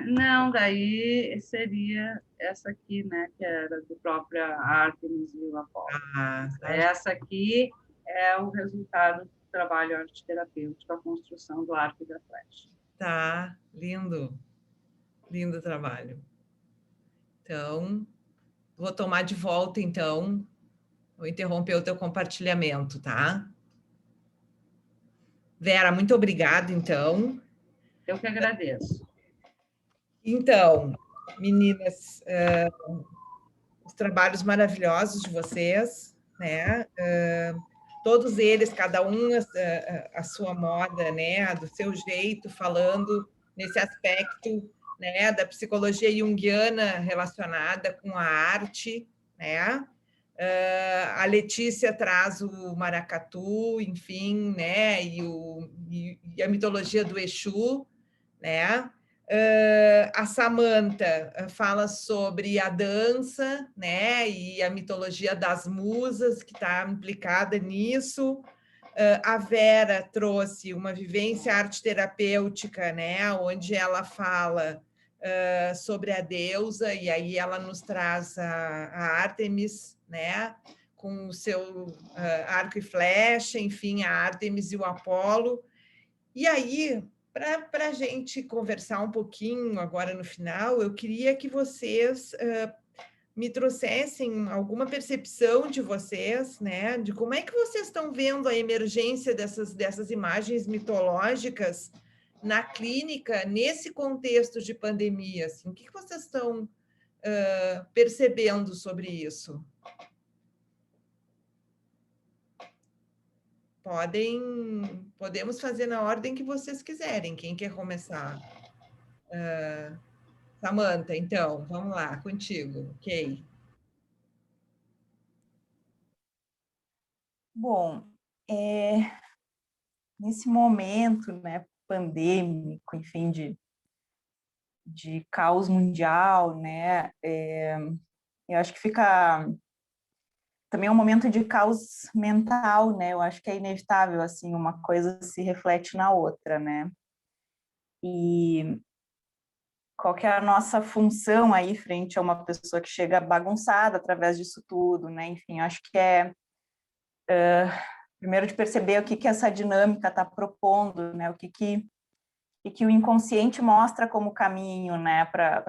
Não, daí seria essa aqui, né, que era do próprio Artemis e o Apolo. Essa aqui é o resultado do trabalho arte-terapêutico, a construção do arco e da flecha. Tá, lindo. Lindo trabalho. Então, vou tomar de volta, então. Vou interromper o teu compartilhamento, tá? Vera, muito obrigada, então. Eu que agradeço. Então, meninas, os trabalhos maravilhosos de vocês, né? Todos eles, cada um a sua moda, né? Do seu jeito, falando nesse aspecto, né? Da psicologia junguiana relacionada com a arte, né? A Letícia traz o maracatu, enfim, né? E a mitologia do Exu, né? A Samantha fala sobre a dança, né, e a mitologia das musas, que está implicada nisso. A Vera trouxe uma vivência arte-terapêutica, né, onde ela fala sobre a deusa, e aí ela nos traz a Ártemis, né, com o seu arco e flecha, enfim, a Ártemis e o Apolo. E aí, para a gente conversar um pouquinho agora no final, eu queria que vocês me trouxessem alguma percepção de vocês, né, de como é que vocês estão vendo a emergência dessas imagens mitológicas na clínica, nesse contexto de pandemia. Assim, o que vocês estão percebendo sobre isso? Podemos fazer na ordem que vocês quiserem. Quem quer começar? Samantha, então, vamos lá, contigo. Ok. Bom, nesse momento, né, pandêmico, enfim, de caos mundial, né, eu acho que fica também um momento de caos mental, né, eu acho que é inevitável, assim, uma coisa se reflete na outra, né, e qual que é a nossa função aí frente a uma pessoa que chega bagunçada através disso tudo, né, enfim, eu acho que primeiro de perceber o que essa dinâmica está propondo, né, o que o inconsciente mostra como caminho, né, para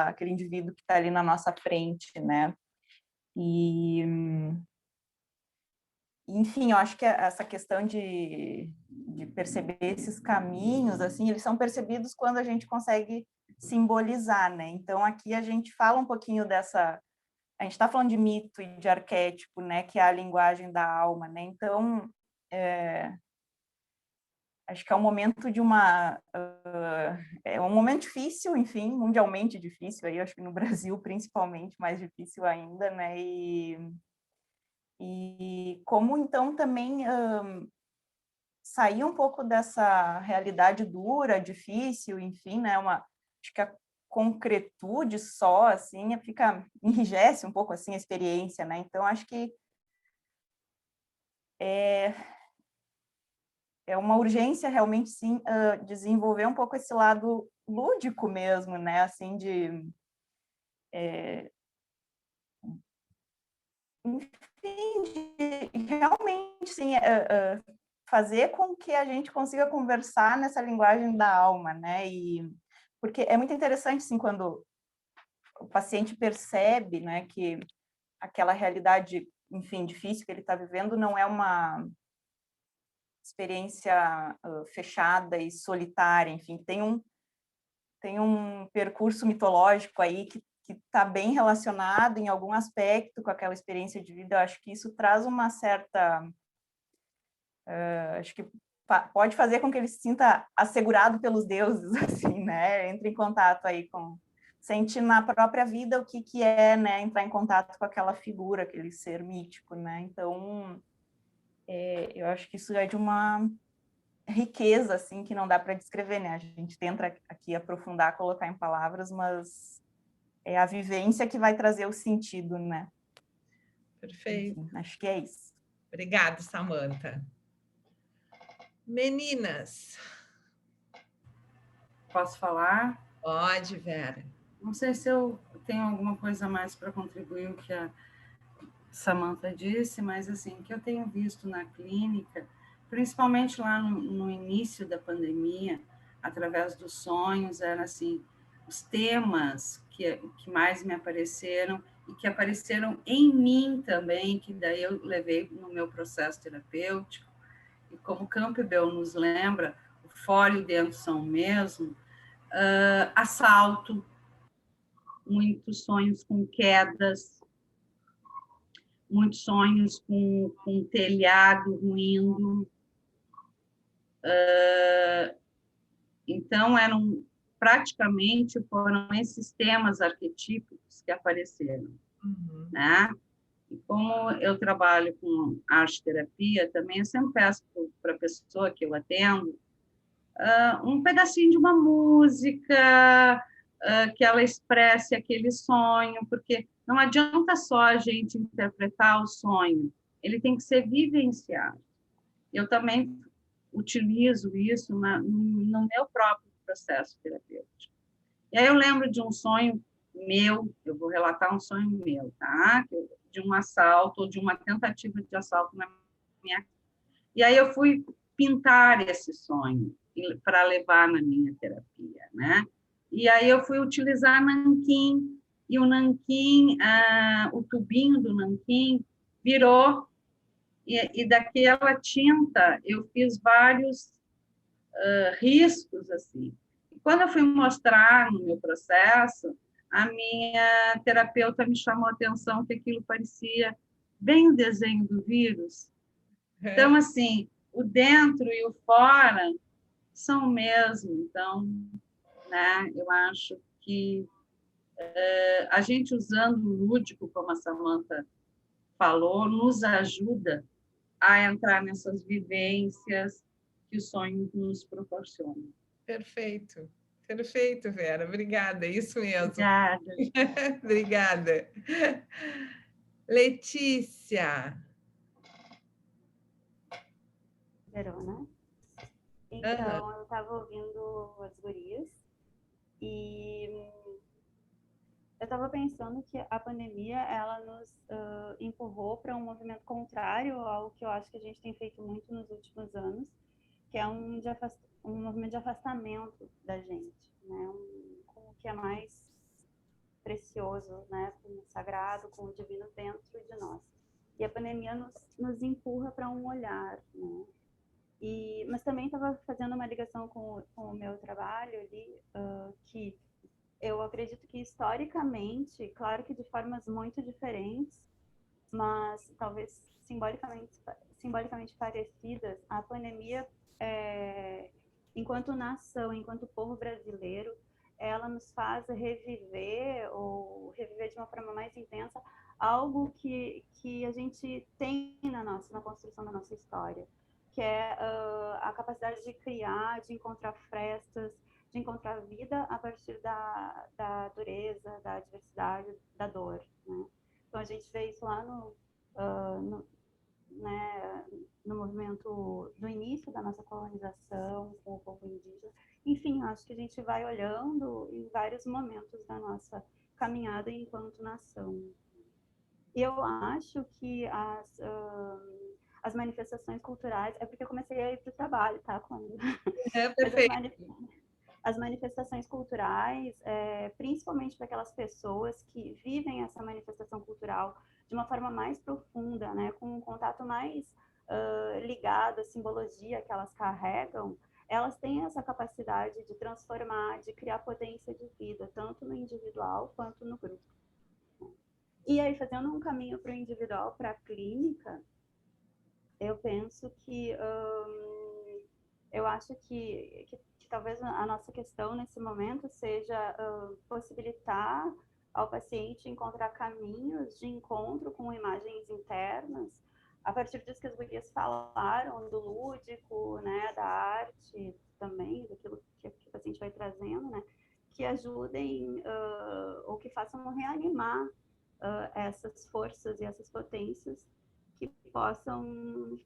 aquele indivíduo que está ali na nossa frente, né, e enfim, eu acho que essa questão de perceber esses caminhos, assim, eles são percebidos quando a gente consegue simbolizar, né? Então, aqui a gente fala um pouquinho dessa... A gente está falando de mito e de arquétipo, né? Que é a linguagem da alma, né? Então, acho que é um momento de uma... é um momento difícil, enfim, mundialmente difícil, aí acho que no Brasil, principalmente, mais difícil ainda, né? E como, então, também sair um pouco dessa realidade dura, difícil, enfim, né? Acho que a concretude só, assim, enrijece um pouco, assim, a experiência, né? Então, acho que é uma urgência, realmente, sim, desenvolver um pouco esse lado lúdico mesmo, né? Assim, enfim, realmente, sim, fazer com que a gente consiga conversar nessa linguagem da alma, né? Porque é muito interessante, assim, quando o paciente percebe, né, que aquela realidade, enfim, difícil que ele está vivendo não é uma experiência fechada e solitária, enfim, tem um percurso mitológico aí que está bem relacionado em algum aspecto com aquela experiência de vida. Eu acho que isso traz uma certa... acho que pode fazer com que ele se sinta assegurado pelos deuses, assim, né? Entre em contato aí sente na própria vida o que é, né? Entrar em contato com aquela figura, aquele ser mítico, né? Então, eu acho que isso é de uma riqueza, assim, que não dá para descrever, né? A gente tenta aqui aprofundar, colocar em palavras, mas é a vivência que vai trazer o sentido, né? Perfeito. Enfim, acho que é isso. Obrigada, Samantha. Meninas. Posso falar? Pode, Vera. Não sei se eu tenho alguma coisa mais para contribuir o que a Samantha disse, mas assim, o que eu tenho visto na clínica, principalmente lá no início da pandemia, através dos sonhos, eram assim, os temas que mais me apareceram e que apareceram em mim também, que daí eu levei no meu processo terapêutico. E como Campbell nos lembra, o fora e o dentro são o mesmo, assalto, muitos sonhos com quedas, muitos sonhos com telhado ruindo. Então, praticamente foram esses temas arquetípicos que apareceram. Uhum. Né? E como eu trabalho com arte-terapia, também eu sempre peço para a pessoa que eu atendo um pedacinho de uma música, que ela expresse aquele sonho, porque não adianta só a gente interpretar o sonho, ele tem que ser vivenciado. Eu também utilizo isso no meu próprio processo terapêutico. E aí eu lembro de um sonho meu, eu vou relatar um sonho meu, tá? De um assalto, ou de uma tentativa de assalto na minha casa. E aí eu fui pintar esse sonho para levar na minha terapia, né? E aí eu fui utilizar nanquim, e o nanquim, o tubinho do nanquim virou, e daquela tinta eu fiz vários riscos, assim. E quando eu fui mostrar no meu processo, a minha terapeuta me chamou a atenção que aquilo parecia bem o desenho do vírus. Então, assim, o dentro e o fora são o mesmo. Então, né, eu acho que a gente usando o lúdico, como a Samantha falou, nos ajuda a entrar nessas vivências que o sonho nos proporciona. Perfeito. Perfeito, Vera. Obrigada. Isso mesmo. Obrigada. Obrigada. Letícia. Verona. Então, eu estava ouvindo as gurias e eu estava pensando que a pandemia ela nos empurrou para um movimento contrário ao que eu acho que a gente tem feito muito nos últimos anos, que é um movimento de afastamento da gente, né? Com o que é mais precioso, né? Com o sagrado, com o divino dentro de nós. E a pandemia nos empurra para um olhar, né? Mas também estava fazendo uma ligação com o meu trabalho ali, que eu acredito que historicamente, claro que de formas muito diferentes, mas talvez simbolicamente parecidas, a pandemia, enquanto nação, enquanto povo brasileiro, ela nos faz reviver de uma forma mais intensa algo que a gente tem na construção da nossa história, que é a capacidade de criar, de encontrar frestas, de encontrar vida a partir da dureza, da diversidade, da dor, né? Então, a gente vê isso lá no movimento do início da nossa colonização com o povo indígena. Enfim, acho que a gente vai olhando em vários momentos da nossa caminhada enquanto nação. E eu acho que as manifestações culturais... É porque eu comecei a ir para o trabalho, tá? Perfeito. As manifestações culturais, principalmente para aquelas pessoas que vivem essa manifestação cultural de uma forma mais profunda, né, com um contato mais ligado à simbologia que elas carregam, elas têm essa capacidade de transformar, de criar potência de vida, tanto no individual quanto no grupo. E aí, fazendo um caminho para o individual, para a clínica, eu penso que... eu acho que talvez a nossa questão nesse momento seja possibilitar ao paciente encontrar caminhos de encontro com imagens internas, a partir disso que as gurias falaram, do lúdico, né, da arte também, daquilo que o paciente vai trazendo, né, que ajudem ou que façam reanimar essas forças e essas potências que possam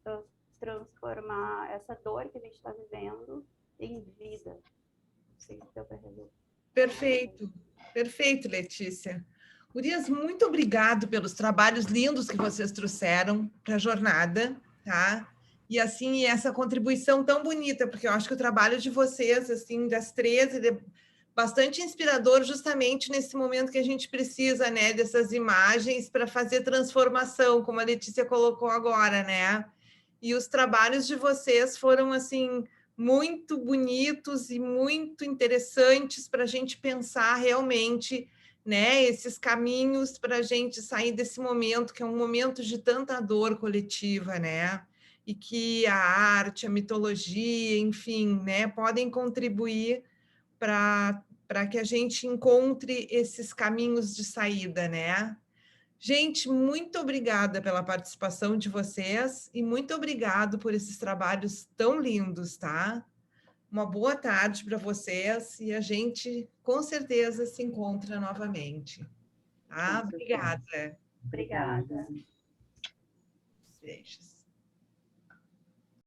transformar essa dor que a gente está vivendo em vida. Não sei se deu para resolver. Perfeito, perfeito, Letícia. Gurias, muito obrigado pelos trabalhos lindos que vocês trouxeram para a jornada, tá? E assim, essa contribuição tão bonita, porque eu acho que o trabalho de vocês, assim, das 13, é bastante inspirador justamente nesse momento que a gente precisa, né, dessas imagens para fazer transformação, como a Letícia colocou agora, né? E os trabalhos de vocês foram, assim, muito bonitos e muito interessantes para a gente pensar realmente, né, esses caminhos para a gente sair desse momento, que é um momento de tanta dor coletiva, né? E que a arte, a mitologia, enfim, né, podem contribuir para que a gente encontre esses caminhos de saída, né? Gente, muito obrigada pela participação de vocês e muito obrigado por esses trabalhos tão lindos, tá? Uma boa tarde para vocês e a gente com certeza se encontra novamente. Tá? Obrigada. Obrigada. Beijos.